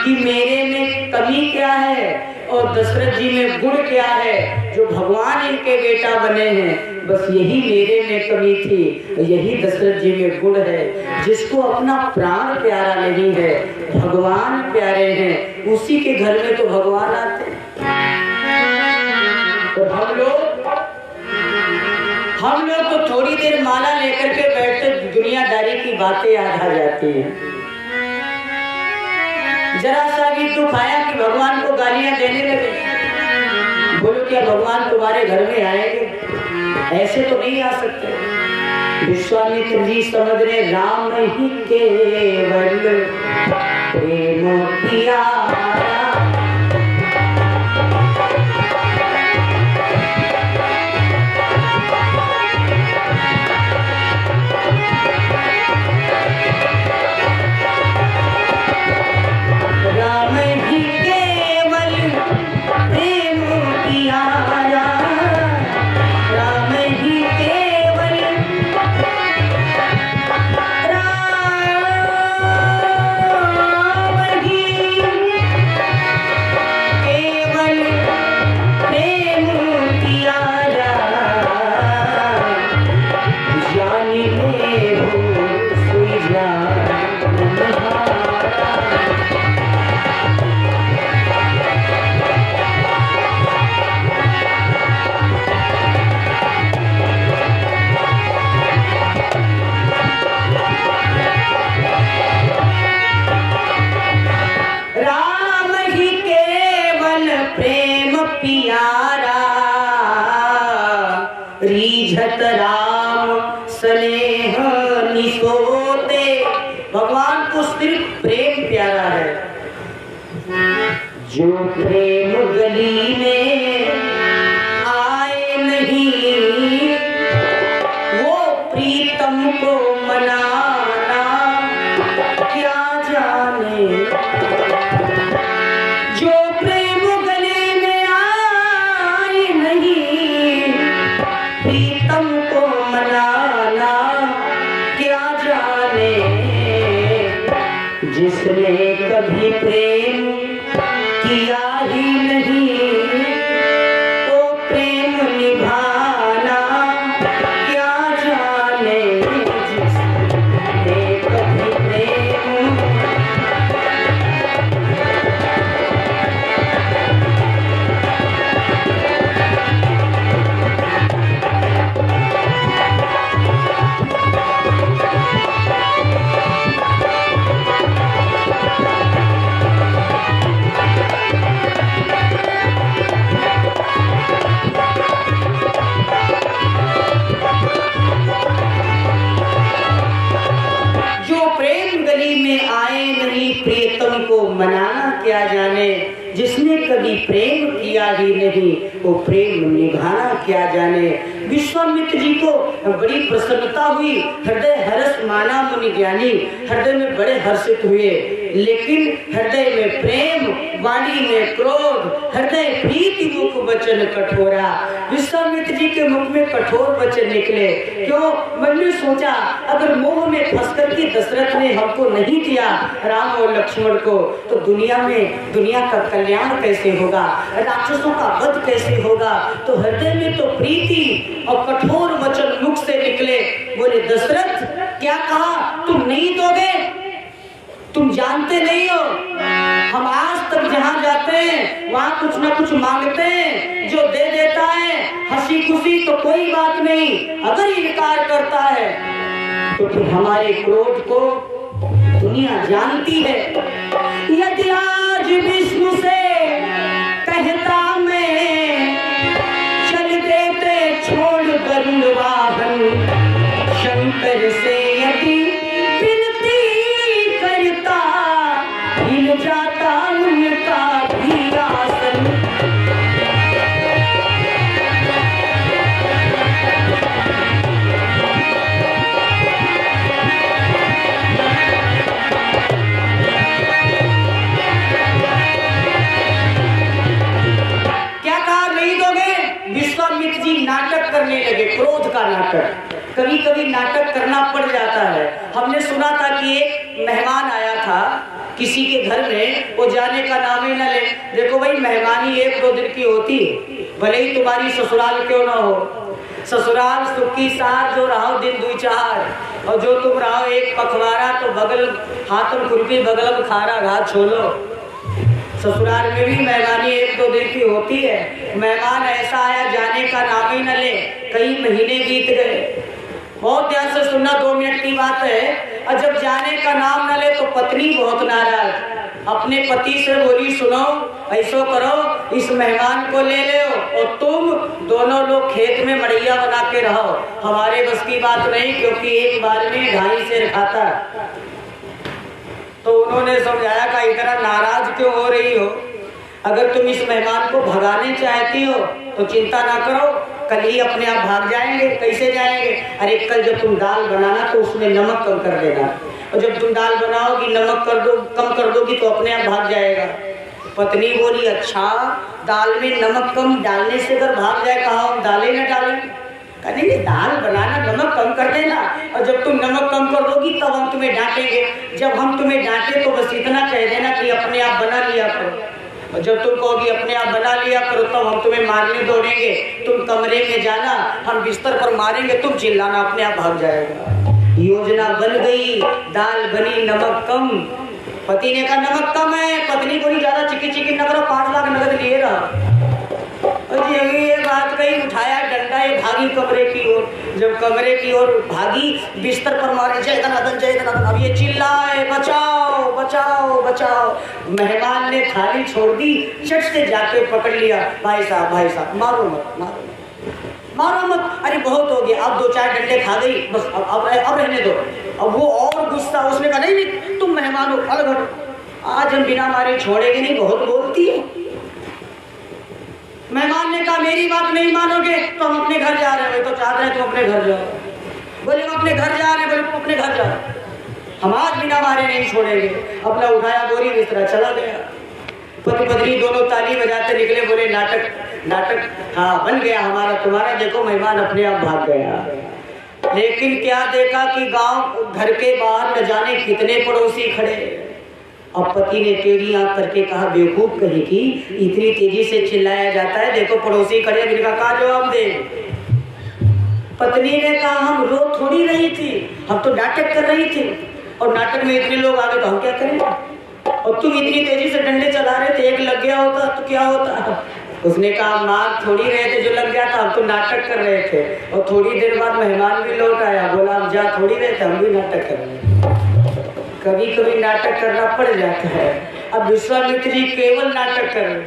कि मेरे में कमी क्या है और दशरथ जी में गुण क्या है जो भगवान इनके बेटा बने हैं। बस यही मेरे में कमी थी, यही दशरथ जी में गुण है। जिसको अपना प्राण प्यारा नहीं है, भगवान प्यारे हैं, उसी के घर में तो भगवान आते हैं। तो हम लोग तो थोड़ी देर माला लेकर के बैठते, दुनियादारी की बातें याद आ जाती हैं। जरा सा भी दुख आया कि भगवान को गालियां देने लगे। बोलो क्या भगवान तुम्हारे घर में आएंगे? ऐसे तो नहीं आ सकते। विश्वामित्र जी समझ रहे राम ही केवल प्रेम किया। राम ही केवल प्रेम किया, राम ही केवल, राम ही केवल प्रेम किया, जानी ले हो सुई जान हारा। राम ही केवल प्रेम प्यारा, रीझत राम स्नेह निसोते। भगवान को सिर्फ प्रेम प्यारा है। जो प्रेम गली में आए नहीं, वो प्रीतम को मनाना क्या जाने। जो प्रेम गले में आए नहीं, प्रीतम को मनाना क्या जाने। जिसने कभी प्रेम किया ही नहीं, वो प्रेम निभाना क्या जाने। जिसने कभी प्रेम, जो प्रेम गली में आए नहीं, प्रियतम को मनाना क्या जाने। जिसने कभी प्रेम किया ही नहीं, वो प्रेम निभाना क्या जाने। विश्वामित्र जी को बड़ी प्रसन्नता हुई, हृदय हर्ष माना मुनि ज्ञानी। हृदय में बड़े हर्षित हुए, लेकिन हृदय में प्रेम, वाणी में क्रोध, हृदय प्रीति मुख वचन कठोरा। विश्वामित्र जी के मुख में कठोर वचन निकले। क्यों? मन में सोचा, अगर मोह में फंस करके दशरथ ने हमको नहीं दिया राम और लक्ष्मण को, तो दुनिया का कल्याण कैसे होगा, राक्षसों का वध कैसे होगा। तो हृदय में तो प्रीति और कठोर वचन मुख से निकले। बोले, दशरथ क्या कहा? तुम नहीं दोगे? तुम जानते नहीं हो, हम आज तक जहां जाते हैं वहां कुछ ना कुछ मांगते हैं, जो दे देता है हंसी खुशी तो कोई बात नहीं, अगर इनकार करता है तो फिर हमारे क्रोध को दुनिया जानती है। यदि आज विष्णु से कहता मैं, चल देते छोड़ गरुड़ वाहन, शंकर से यदि विनती करता, हिल जाता उनका भी आसन। विश्वामित्र जी नाटक करने लगे, क्रोध का नाटक। कभी कभी नाटक करना पड़ जाता है। हमने सुना था कि एक मेहमान आया था किसी के घर में, वो जाने का नाम ही न ले। देखो भाई, मेहमानी 1-2 दिन की होती है, भले ही तुम्हारी ससुराल क्यों ना हो। ससुराल सुख की साथ जो रहो दिन 2-4, और जो तुम रहो एक पखवाड़ा, तो बगल हाथम खुरपी बगलम खारा घात छोड़ो। ससुराल में भी मेहमानी 1-2 दिन की होती है। मेहमान ऐसा आया, जाने का नाम ही न ले, कई महीने बीत गए। बहुत ध्यान से सुनना, 2 मिनट की बात है। और जब जाने का नाम न ले तो पत्नी बहुत नाराज अपने पति से बोली, सुनो ऐसो करो, इस मेहमान को ले लो और तुम दोनों लोग खेत में मड़ैया बना के रहो। हमारे बस की बात नहीं, क्योंकि एक बार में 2.5 शेर खाता। तो उन्होंने समझाया कि इतना नाराज क्यों हो रही हो, अगर तुम इस मेहमान को भगाने चाहती हो तो चिंता ना करो, कल ही अपने आप भाग जाएंगे। कैसे जाएंगे? अरे कल जब तुम दाल बनाना तो उसमें नमक कम कर देना, और जब तुम दाल बनाओगी नमक कम कर दोगी तो अपने आप भाग जाएगा। पत्नी बोली, अच्छा दाल में नमक कम डालने से अगर भाग जाए, कहा हम दालें न डालें? कहेंगे दाल बनाना नमक कम कर देना, और जब तुम नमक कम कर दोगी तब हम तुम्हें डांटेंगे। जब हम तुम्हें डांटे तो बस इतना कह देना कि अपने आप बना लिया करो, और जब तुम कहोगी अपने आप बना लिया करो तब हम तुम्हें मारने दौड़ेंगे। तुम कमरे में जाना, हम बिस्तर पर मारेंगे, तुम चिल्लाना, अपने आप भाग जाएगा। योजना बन गई, दाल बनी, नमक कम। पति ने कहा नमक कम है, पत्नी बोली ज्यादा चिकी न करो, 5 लाख नगद लिए रहा। ये बात कही, उठाया डंडा, ये भागी कमरे की ओर। जब कमरे की ओर भागी, बिस्तर पर मारे, जय धनाधन जय धनाधन। अब ये चिल्लाए, बचाओ बचाओ बचाओ। मेहमान ने थाली छोड़ दी, चट से जाके पकड़ लिया, भाई साहब मारो मत, मारो मत। अरे बहुत हो गया, अब 2-4 डंडे खा गई, बस अब रहने दो। अब वो और गुस्सा, उसने कहा नहीं तुम मेहमान हो, अलग हटो, आज हम बिना मारे छोड़ेंगे नहीं, बहुत बोलती है। मेहमान ने कहा मेरी बात नहीं मानोगे तो हम अपने घर जा रहे हो, तो चाहते हैं तुम अपने घर जाओ। बोले हम अपने घर जा रहे हैं, बोले तुम अपने घर जाओ, हम आज बिना मारे नहीं छोड़ेंगे। अपना उठाया बोरी बिस्तरा चला गया। पति पत्नी दोनों ताली बजाते निकले, बोले नाटक हाँ बन गया हमारा तुम्हारा, देखो मेहमान अपने आप भाग गया। लेकिन क्या देखा कि गांव घर के बाहर न जाने कितने पड़ोसी खड़े। अब पति ने टेढ़ी आंख करके कहा, बेवकूफ कहेगी, इतनी तेजी से चिल्लाया जाता है, देखो पड़ोसी खड़े। जिनका कहा जवाब दे। पत्नी ने कहा हम रो थोड़ी रही थी, हम तो नाटक कर रही थी, और नाटक में इतने लोग आ गए तो हम क्या करें? और तुम इतनी तेजी से डंडे चला रहे थे, एक लग गया होता तो क्या होता? उसने कहा मार थोड़ी रहे थे जो लग गया था, हम तो नाटक कर रहे थे। और थोड़ी देर बाद मेहमान भी लौट आया, बोला हम जा थोड़ी रहे थे, हम भी नाटक कर रहे थे। कभी कभी नाटक करना पड़ जाता है। अब विश्वामित्र जी केवल नाटक कर रहे।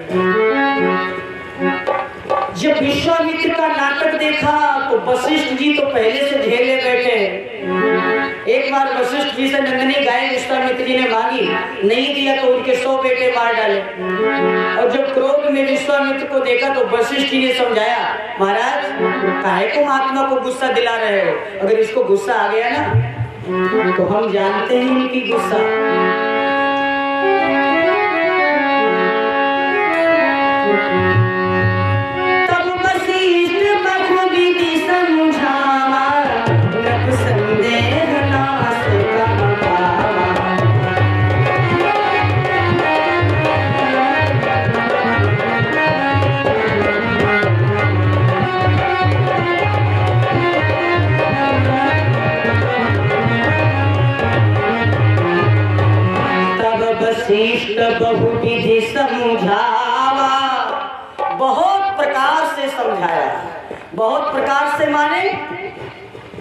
जब विश्वामित्र का नाटक देखा तो वशिष्ठ जी तो पहले से झेले बैठे। एक बार वशिष्ठ जी से नंदनी गाय विश्वामित्र जी ने मांगी, नहीं दिया तो उनके 100 बेटे मार डाले। और जब क्रोध में विश्वामित्र को देखा तो वशिष्ठ जी ने समझाया, महाराज काहे को महात्मा को गुस्सा दिला रहे हो? अगर इसको गुस्सा आ गया ना तो हम जानते हैं इनकी गुस्सा। तब वशिष्ठ बहुविधि समझावा, नभ संदेह नाश कमावा। वशिष्ठ बहुविधि समझावा, बहुत प्रकार से समझाया। बहुत प्रकार से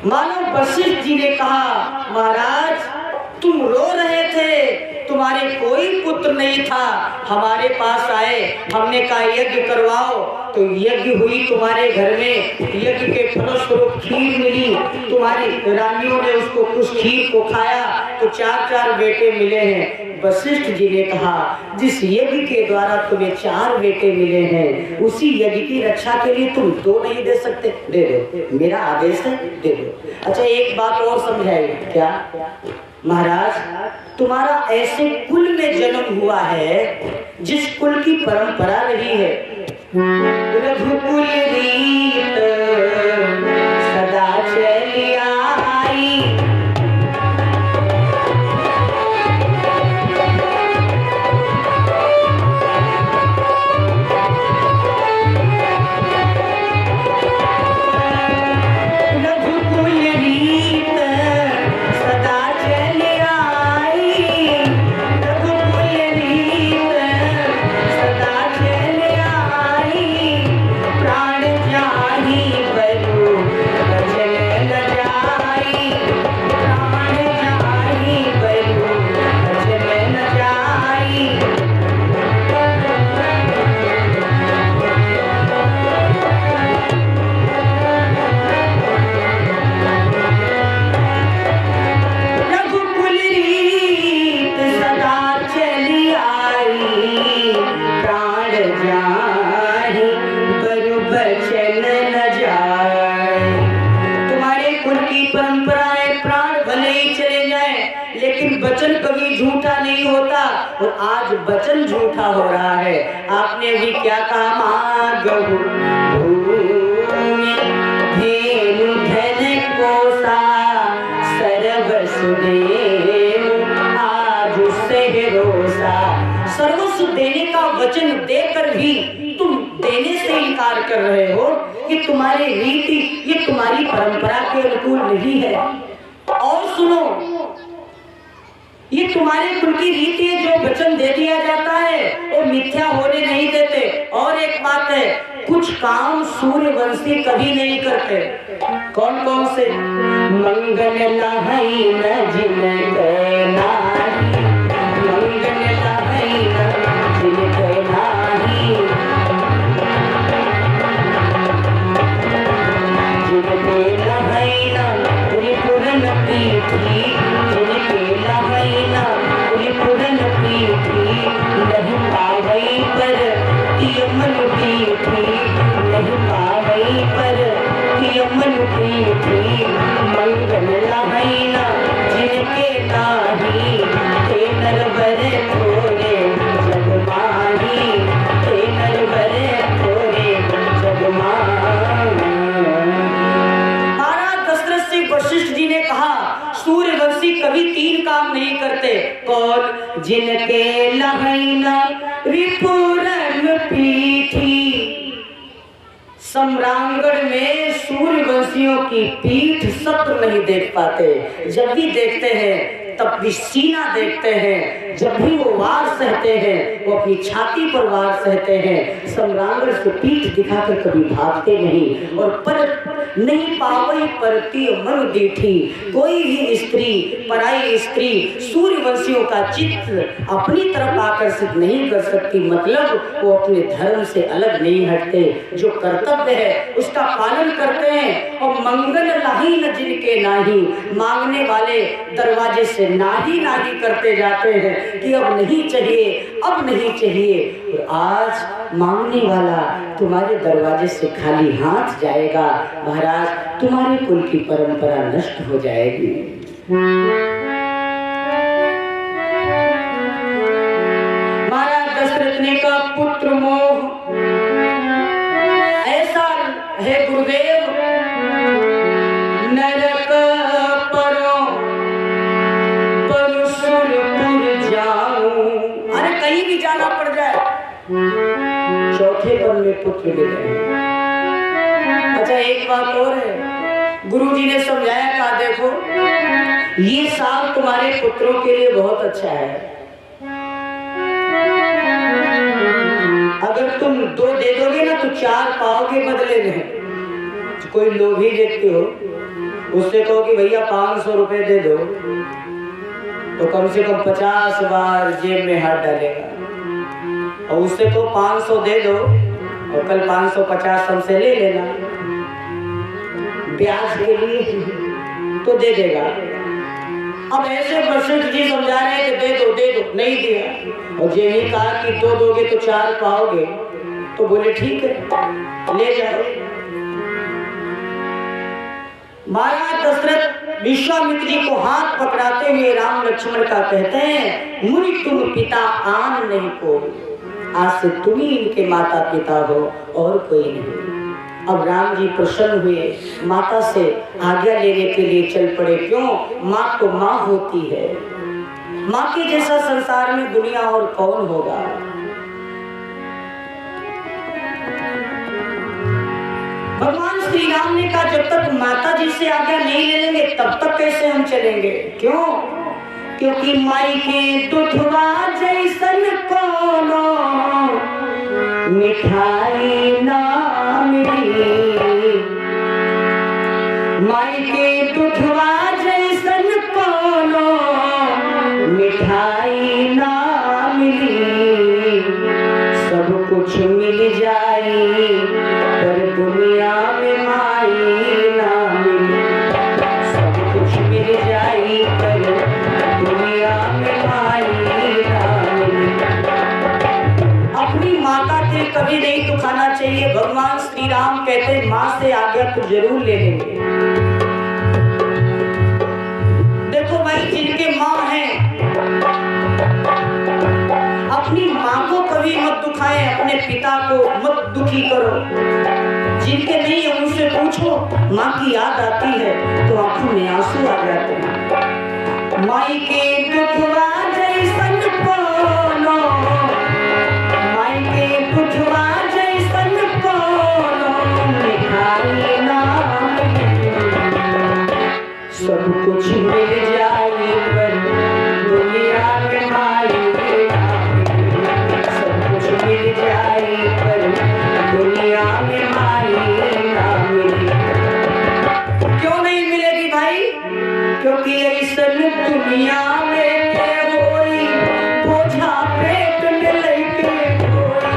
मानो वशिष्ठ जी ने कहा, महाराज तुम रो रहे थे, तुम्हारे कोई पुत्र नहीं था, हमारे पास आए, हमने कहा यज्ञ करवाओ, तो यज्ञ हुई तुम्हारे घर में, यज्ञ के फलस्वरूप खीर मिली, तुम्हारी रानियों ने उसको उस खीर को खाया तो 4 बेटे मिले हैं। वशिष्ठ जी ने कहा, जिस यज्ञ के द्वारा तुम्हें 4 बेटे मिले हैं, उसी यज्ञ की रक्षा के लिए तुम 2 नहीं दे सकते? दे दो, मेरा आदेश है, दे दो। अच्छा एक बात और समझाइए। क्या? महाराज तुम्हारा ऐसे कुल में जन्म हुआ है जिस कुल की परंपरा रही है। रघुकुल रीत सदा चली आई, प्राण जाही लेकिन वचन कभी झूठा नहीं होता, और आज वचन झूठा हो रहा है। आपने अभी क्या कहा, मागहु भूमि धेनु धन कोसा सर्वस्व देव आज उससे रोसा। सर्वस्व देने का वचन देकर भी तुम देने से इनकार कर रहे हो, ये तुम्हारी रीति, ये तुम्हारी परंपरा के अनुकूल नहीं है। और सुनो, ये तुम्हारे कुल की रीति है, जो वचन दे दिया जाता है वो मिथ्या होने नहीं देते। और एक बात है, कुछ काम सूर्यवंशी कभी नहीं करते। कौन कौन से? मंगल लहई न जिनके नाही, मंगल लहई न जिनके नाही, जिनके लहई न त्रिपुरन पीठी, जिनके लहई न त्रिपुरन पीठी, नहीं पावई पर तियमन पीठी, नहीं पावई पर तियमन पीठी। मंगल लहई न जिनके नाही, ते नरवर थोड़े जग माही, ते नरवर थोड़े जग माही। महाराज दशरथ से वशिष्ठ जी ने कहा, सूर्यवंशी कभी तीन काम नहीं करते। कौन? जिनके लहई न रिपुरन पीठी। सम्रांगण में सूर्यवंशियों की पीठ सत्र नहीं देख पाते। जब भी देखते हैं तब भी सीना देखते हैं, जब भी वो वार सहते हैं वो अपनी छाती पर वार सहते हैं। सम्रांगण से पीठ दिखाकर कभी भागते नहीं। और पर नहीं पावई परती मन दीठी। कोई भी स्त्री, पराई स्त्री सूर्यवंशियों का चित्त अपनी तरफ आकर्षित नहीं कर सकती। मतलब वो अपने धर्म से अलग नहीं हटते, जो कर्तव्य है उसका पालन करते हैं। और मंगल लाही न जिनके नाही, मांगने वाले दरवाजे से नाही नाही करते जाते हैं कि अब नहीं चाहिए, अब नहीं चाहिए। और आज मांगने वाला तुम्हारे दरवाजे से खाली हाथ जाएगा। महाराज, तुम्हारे कुल की परंपरा नष्ट हो जाएगी। महाराज दशरथ ने कहा, पुत्र मोह ऐसा है गुरुदेव, नरक परो परसुरपुर जाऊं। अरे कहीं भी जाना पड़ जाए, चौथे पन में पुत्र मिले। अच्छा, एक बात और है, गुरुजी ने समझाया, कहा देखो ये साल तुम्हारे पुत्रों के लिए बहुत अच्छा है। अगर तुम 2 दे दोगे ना तो 4 पाओगे बदले में। कोई लोभी व्यक्ति हो, उससे कहो कि भैया 500 रुपए दे दो, तो कम से कम 50 बार जेब में हाथ डालेगा। और उससे कहो 500 दे दो और कल 550 हमसे ले लेना ब्याज के लिए, तो दे देगा। अब ऐसे वशिष्ठ जी समझा रहे हैं कि दे दो, नहीं दिया। और ये भी कहा कि 2 दोगे तो 4 पाओगे, तो बोले ठीक है ले जाओ। महाराज दशरथ विश्वामित्र जी को हाथ पकड़ाते हुए राम लक्ष्मण का कहते हैं, मुनि तुम पिता आन नहीं को, आज से तुम ही इनके माता पिता हो और कोई नहीं। अब राम जी प्रसन्न हुए, माता से आज्ञा लेने के लिए चल पड़े। क्यों? माँ तो माँ होती है, माँ के जैसा संसार में दुनिया और कौन होगा। भगवान श्री राम ने कहा, जब तक माता जी से आज्ञा नहीं ले लेंगे तब तक कैसे हम चलेंगे। क्यों? क्योंकि माई के दुधवा जैसन कोनो मिठाई ना मिली, माई के दुधवा जैसन कोनो मिठाई ना मिली। सब कुछ मिल जाई पर दुनिया में माई ना मिली। सब कुछ मिल जाई पर दुनिया में माई ना मिली। अपनी माता के कभी नहीं दुखाना चाहिए। भगवान श्री राम कहते माँ से आज्ञा तो जरूर ले लेंगे। देखो भाई, जिनके माँ दुखी करो। जिनके नहीं है उनसे पूछो, माँ की याद आती है तो आंखों में आंसू आ जाते हैं। माई के दुखवा जैसन कोनो, माई के दुखवा जैसन कोनो, मिठाई ना सब कुछ मिल जाए पर दुनिया में माई सब कुछ मिल जाए पर दुनिया में माई ना मिले। क्यों नहीं मिलेगी भाई? क्योंकि ऐसा दुनिया में कोई बोझा पेट में लेके कोई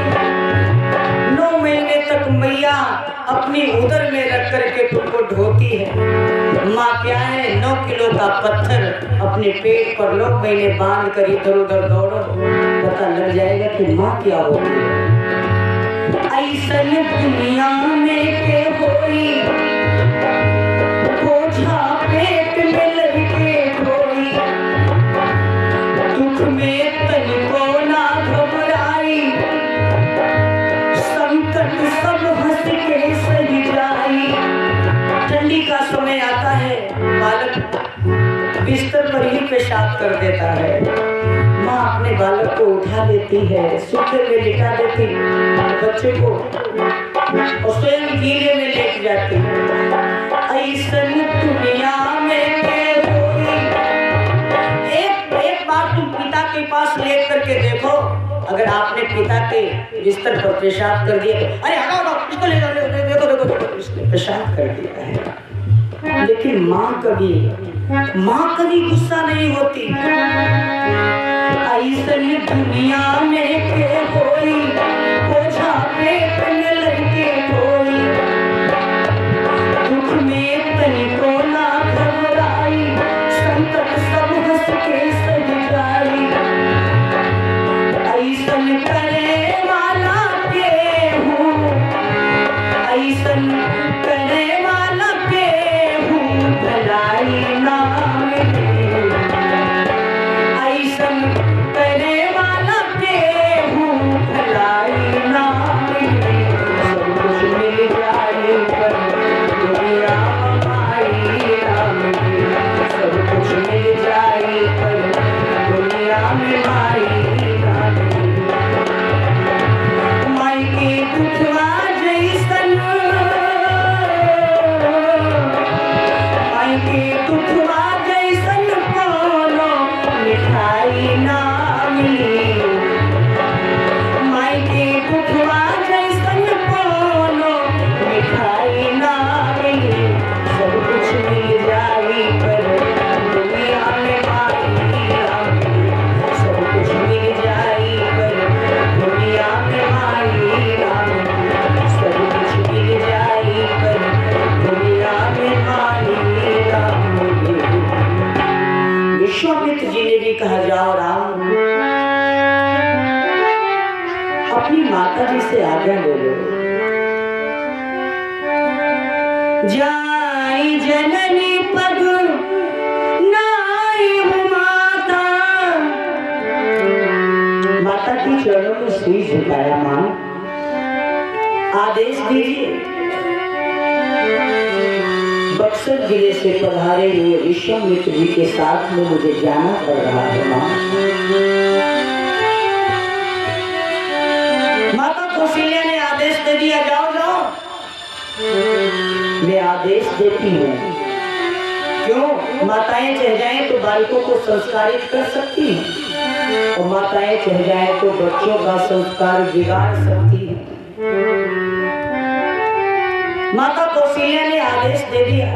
9 महीने तक मैया अपनी उदर में रख करके तुमको ढोती है। माँ क्या है? 9 किलो का पत्थर अपने पेट पर 9 महीने बांध कर इधर उधर दौड़ो, पता लग जाएगा कि माँ क्या होती है। ऐसा दुनिया में के कोई बोझा पेट में लेके कोई दुख में तनिको ना घबराई, संकट सब हंस के सही जाई। ठंडी का समय आता है, बालक बिस्तर पर ही पेशाब कर देता है। माँ अपने बालक को उठा लेती है, सूखे में लिटा देती बच्चे को और स्वयं गीले में लेट जाती है। ऐसा दुनिया में एक बार तुम पिता के पास लेट करके देखो, अगर आपने पिता के बिस्तर पर पेशाब कर दिया, अरे हटाओ इसको ले जाओ, देखो इसने पेशाब कर दिया है। लेकिन माँ कभी गुस्सा नहीं होती। ऐसा दुनिया में के कोई बोझा पेट में लेके कोई दुख में तनिको ना घबराई, संकट सब हंस के सही जाई। ऐसा करे वाला के हूँ, ऐसा करे वाला के हूँ भलाई ना विश्वामित्र जी ने भी कहा, जाओ राम अपनी माता जी से आज्ञा ले लो। जाई जननी पद नाई माता, माता की चरणों में शीश झुकाया। मां आदेश दीजिए। बक्सर जिले से पधारे हुए विश्वामित्र जी के साथ में मुझे जाना पड़ रहा है। माता कौशल्या ने आदेश दे दिया, जाओ जाओ। मैं आदेश देती हूँ, क्यों? माताएं चाह जाएं तो बालकों को संस्कारित कर सकती हैं और माताएं चाह जाएं तो बच्चों का संस्कार बिगाड़ सकती हैं। माता कौशल्या ने आदेश दे दिया।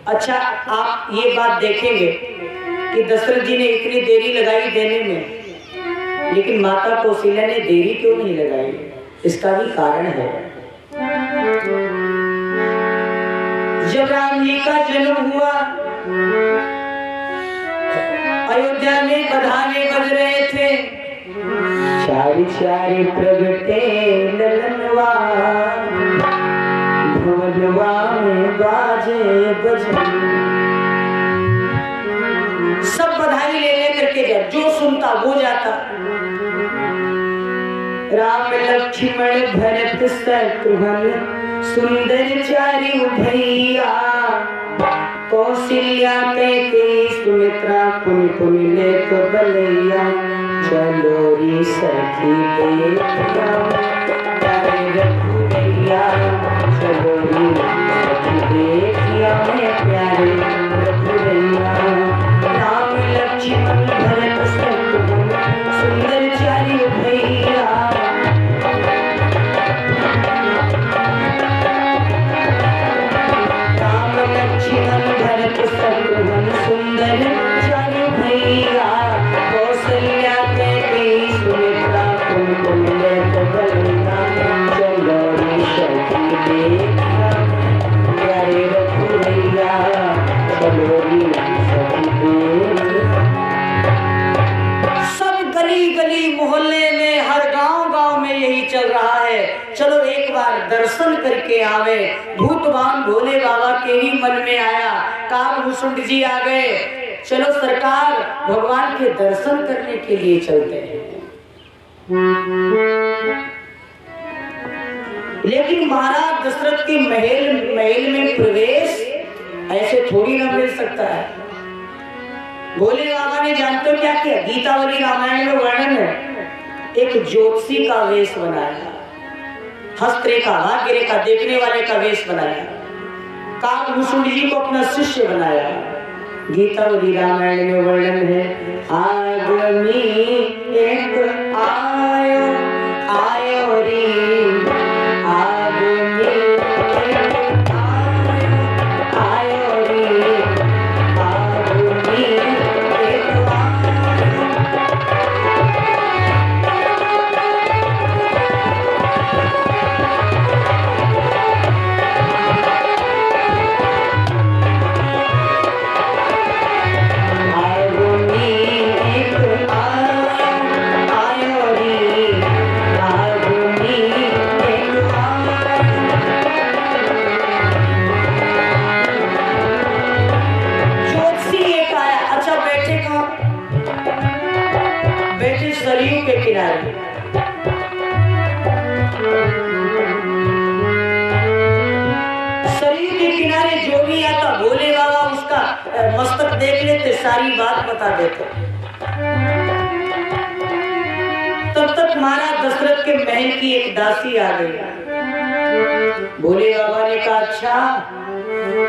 अच्छा, आप ये बात देखेंगे कि दशरथ जी ने इतनी देरी लगाई देने में, लेकिन माता कौशल्या ने देरी क्यों नहीं लगाई? इसका भी कारण है। जब राम जी का जन्म हुआ, अयोध्या में बधाने बज रहे थे, चारी चारी प्रगटे ललनवा, भुवनवा में बाजे बजन। सब बधाई ले लेकर के जब जो सुनता वो जाता। राम लक्ष्मण भरत शत्रुघ्न सुंदर चारि भैया, कौशल्या कैकेयी सुमित्रा पुनि पुनि लेख बलैया, चलो री सखी देखिया प्यारे रघुवैया, चलो री सखी देखिया मैं प्यारे रघुवैया। राम लक्ष्मण भरत शत्रुघ्न सुंदर चारि भैया, राम लक्ष्मण भरत शत्रुघ्न सुंदर चारि भैया, कौशल्या कैकेयी सुमित्रा पुनि पुनि लेख बलैया, चलो री सखी देखिया प्यारे रघुवैया, चलो री सखी देखिया। सब गली गली मोहल्ले में हर गांव गांव में यही चल रहा है, चलो एक बार दर्शन करके आवे। भूतवान भोले बाबा के ही मन में आया, कालभूषुंड जी आ गए, चलो सरकार भगवान के दर्शन करने के लिए चलते हैं। लेकिन महाराज दशरथ के महल में प्रवेश ऐसे थोड़ी ना मिल सकता है। भोले बाबा ने जानते हो क्या किया? गीतावली रामायण में वर्णन है, एक ज्योतिषी का वेश बनाया, हस्तरेखा भाग्यरेखा देखने वाले का वेश बनाया, कालभूषुंड जी को अपना शिष्य बनाया। गीतावली रामायण में वर्णन है, आगमी एक आयो आयो रे, आगमी एक आयो आयो रे, आगमी एक सरयू के किनारे। सरयू के किनारे जो भी आता भोले बाबा उसका मस्तक देख लेते, सारी बात बता देते। तब तक महाराज दशरथ के महल की एक दासी आ गई। भोले बाबा ने कहा, अच्छा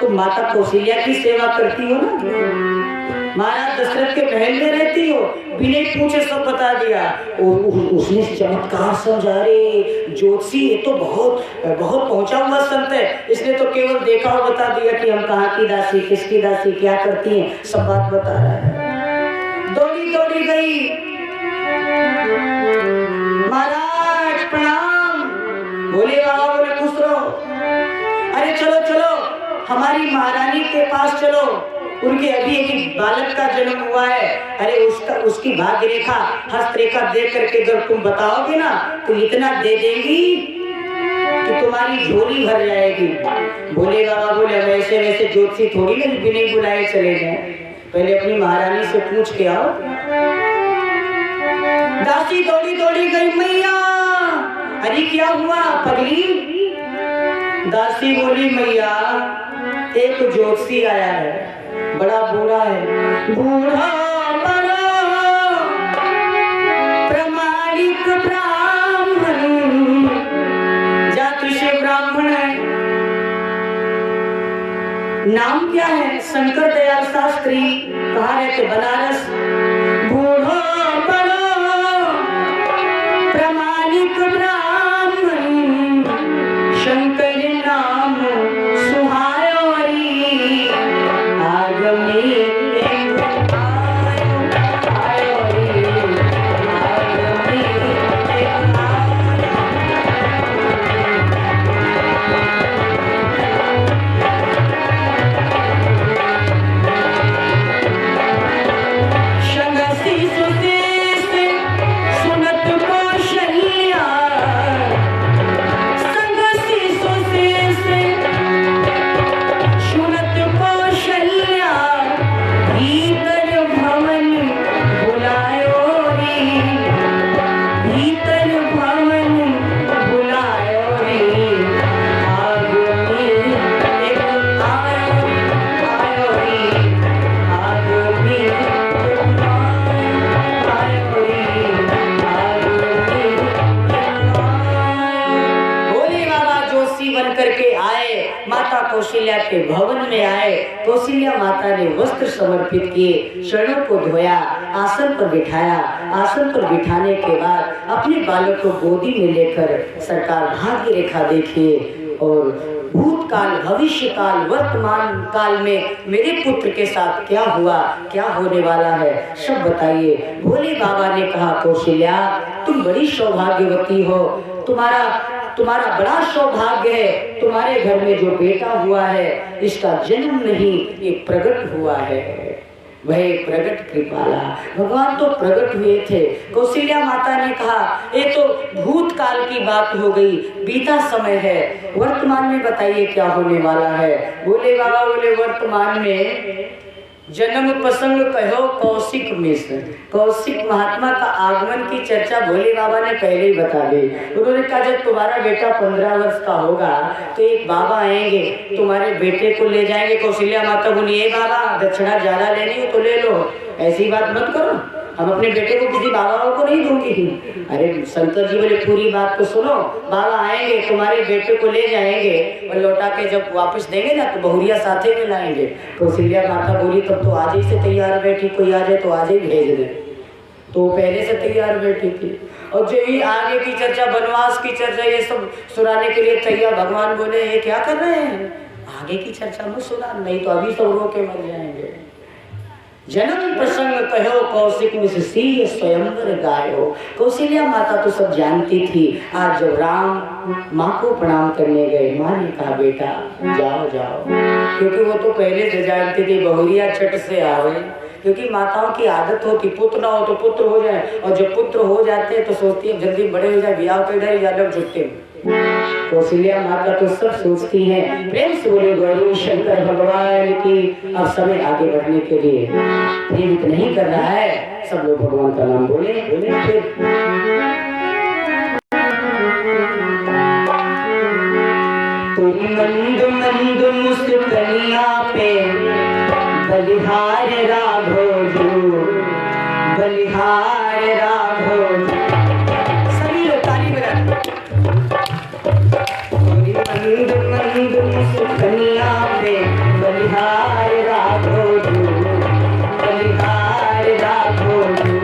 तुम माता कौशल्या की सेवा करती हो ना, महाराज दशरथ के महल में रहती हो, बिना पूछे सब बता दिया। उसने चमत्कार समझा, रे ज्योतिषी ये तो बहुत बहुत पहुंचा हुआ संत है, इसने तो केवल देखा और बता दिया कि हम कहाँ की दासी, किसकी दासी, क्या करती हैं, सब बात बता रहा है। दौड़ी दौड़ी गई, महाराज प्रणाम। भोले बाबा बोले खुश रहो। अरे चलो चलो हमारी महारानी के पास चलो, उनके अभी एक बालक का जन्म हुआ है। अरे उसकी भाग्य रेखा हस्तरेखा देख करके अगर तुम बताओगे ना तो इतना दे देंगी कि तुम्हारी झोली भर जाएगी। भोले बाबा बोले वैसे वैसे ज्योतिषी थोड़ी ना बिना बुलाए चले जाए, पहले अपनी महारानी से पूछ के आओ। दासी दौड़ी दौड़ी गई, मैया अरे क्या हुआ पगली? दासी बोली, मैया एक ज्योतिषी आया है, बड़ा बूढ़ा है, बूढ़ा बड़ा प्रामाणिक ब्राह्मण, जाति से ब्राह्मण है। नाम क्या है? शंकर दयाल शास्त्री। कहाँ रहते? बनारस। बूढ़ा बड़ा प्रामाणिक ब्राह्मण, शंकर नाम सुहायो री, आगमी एक आयो आयो री, आगमी एक आयो। के भवन में आए। कौशल्या माता ने वस्त्र समर्पित किए, चरणों को धोया, आसन पर बिठाया। आसन पर बिठाने के बाद अपने बालक को गोदी में लेकर सरकार भाग्य रेखा देखिए और भूतकाल, भविष्य काल, वर्तमान काल में मेरे पुत्र के साथ क्या हुआ, क्या होने वाला है, सब बताइए। भोले बाबा ने कहा, कौशल्या तुम बड़ी सौभाग्यवती हो, तुम्हारा बड़ा सौभाग्य है। तुम्हारे घर में जो बेटा हुआ है इसका जन्म नहीं, एक प्रकट हुआ है। वह प्रकट कृपाला, भगवान तो प्रकट हुए थे। कौशल्या माता ने कहा, ये तो भूतकाल की बात हो गई, बीता समय है, वर्तमान में बताइए क्या होने वाला है। बोले बाबा, बोले वर्तमान में जन्म प्रसंग कहो कौशिक मिश्र। कौशिक महात्मा का आगमन की चर्चा भोले बाबा ने पहले ही बता दी। उन्होंने कहा, जब तुम्हारा बेटा 15 वर्ष का होगा तो एक बाबा आएंगे, तुम्हारे बेटे को ले जाएंगे। कौशल्या माता बोली, ये बाबा दक्षिणा ज्यादा लेनी हो तो ले लो, ऐसी बात मत करो, हम अपने बेटे को किसी बाबा को नहीं दूंगी। अरे शंकर जी बोले, पूरी बात को सुनो, बाबा आएंगे, तुम्हारे बेटे को ले जाएंगे और लौटा के जब वापस देंगे ना तो बहुरिया साथे में लाएंगे। कौशल्या माता बोली, तब तो आज ही से तैयार बैठी, कोई आ जाए तो आज ही भेज दे। तो पहले से तैयार बैठी थी। और जो ये आगे की चर्चा, वनवास की चर्चा, ये सब सुनाने के लिए तैयार। भगवान बोले, ये क्या कर रहे हैं, आगे की चर्चा मत सुना, नहीं तो अभी सब रो के मर जाएंगे। जन्म प्रसंग कहो कौशिक मिश्र सीय स्वयंवर गायो। कौशल्या माता तो सब जानती थी। आज जब राम माँ को प्रणाम करने गए, माँ ने कहा, बेटा जाओ जाओ, क्योंकि वो तो पहले से जानती थी बहुरिया छठ से आवे, क्योंकि माताओं की आदत होती, पुत्र ना हो तो पुत्र हो जाए, और जब पुत्र हो जाते हैं तो सोचती है जल्दी बड़े हो जाए, ब्याह कर डर यादव छुट्टे। कौशल्या माता तो सब सोचती हैं। प्रेम से बोले गौरी शंकर भगवान की। अब समय आगे बढ़ने के लिए प्रेरित नहीं कर रहा है, सब लोग भगवान का नाम बोले फिर। तुम मंद मंद मुस्कनिया पे बलिहार राघो जो, बलिहार राघो जो। सभी लोग ताली बजाते। मंद मंद मुस्कनिया पे बलिहार राघो जो, बलिहार राघो जो।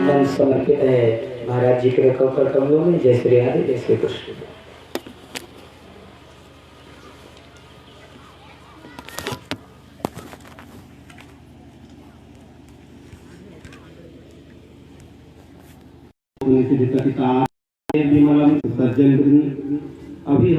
मन समर्पित है महाराज जी के कर कमलों में। जय श्री हरि जय श्री कृष्ण। सज्जन अभी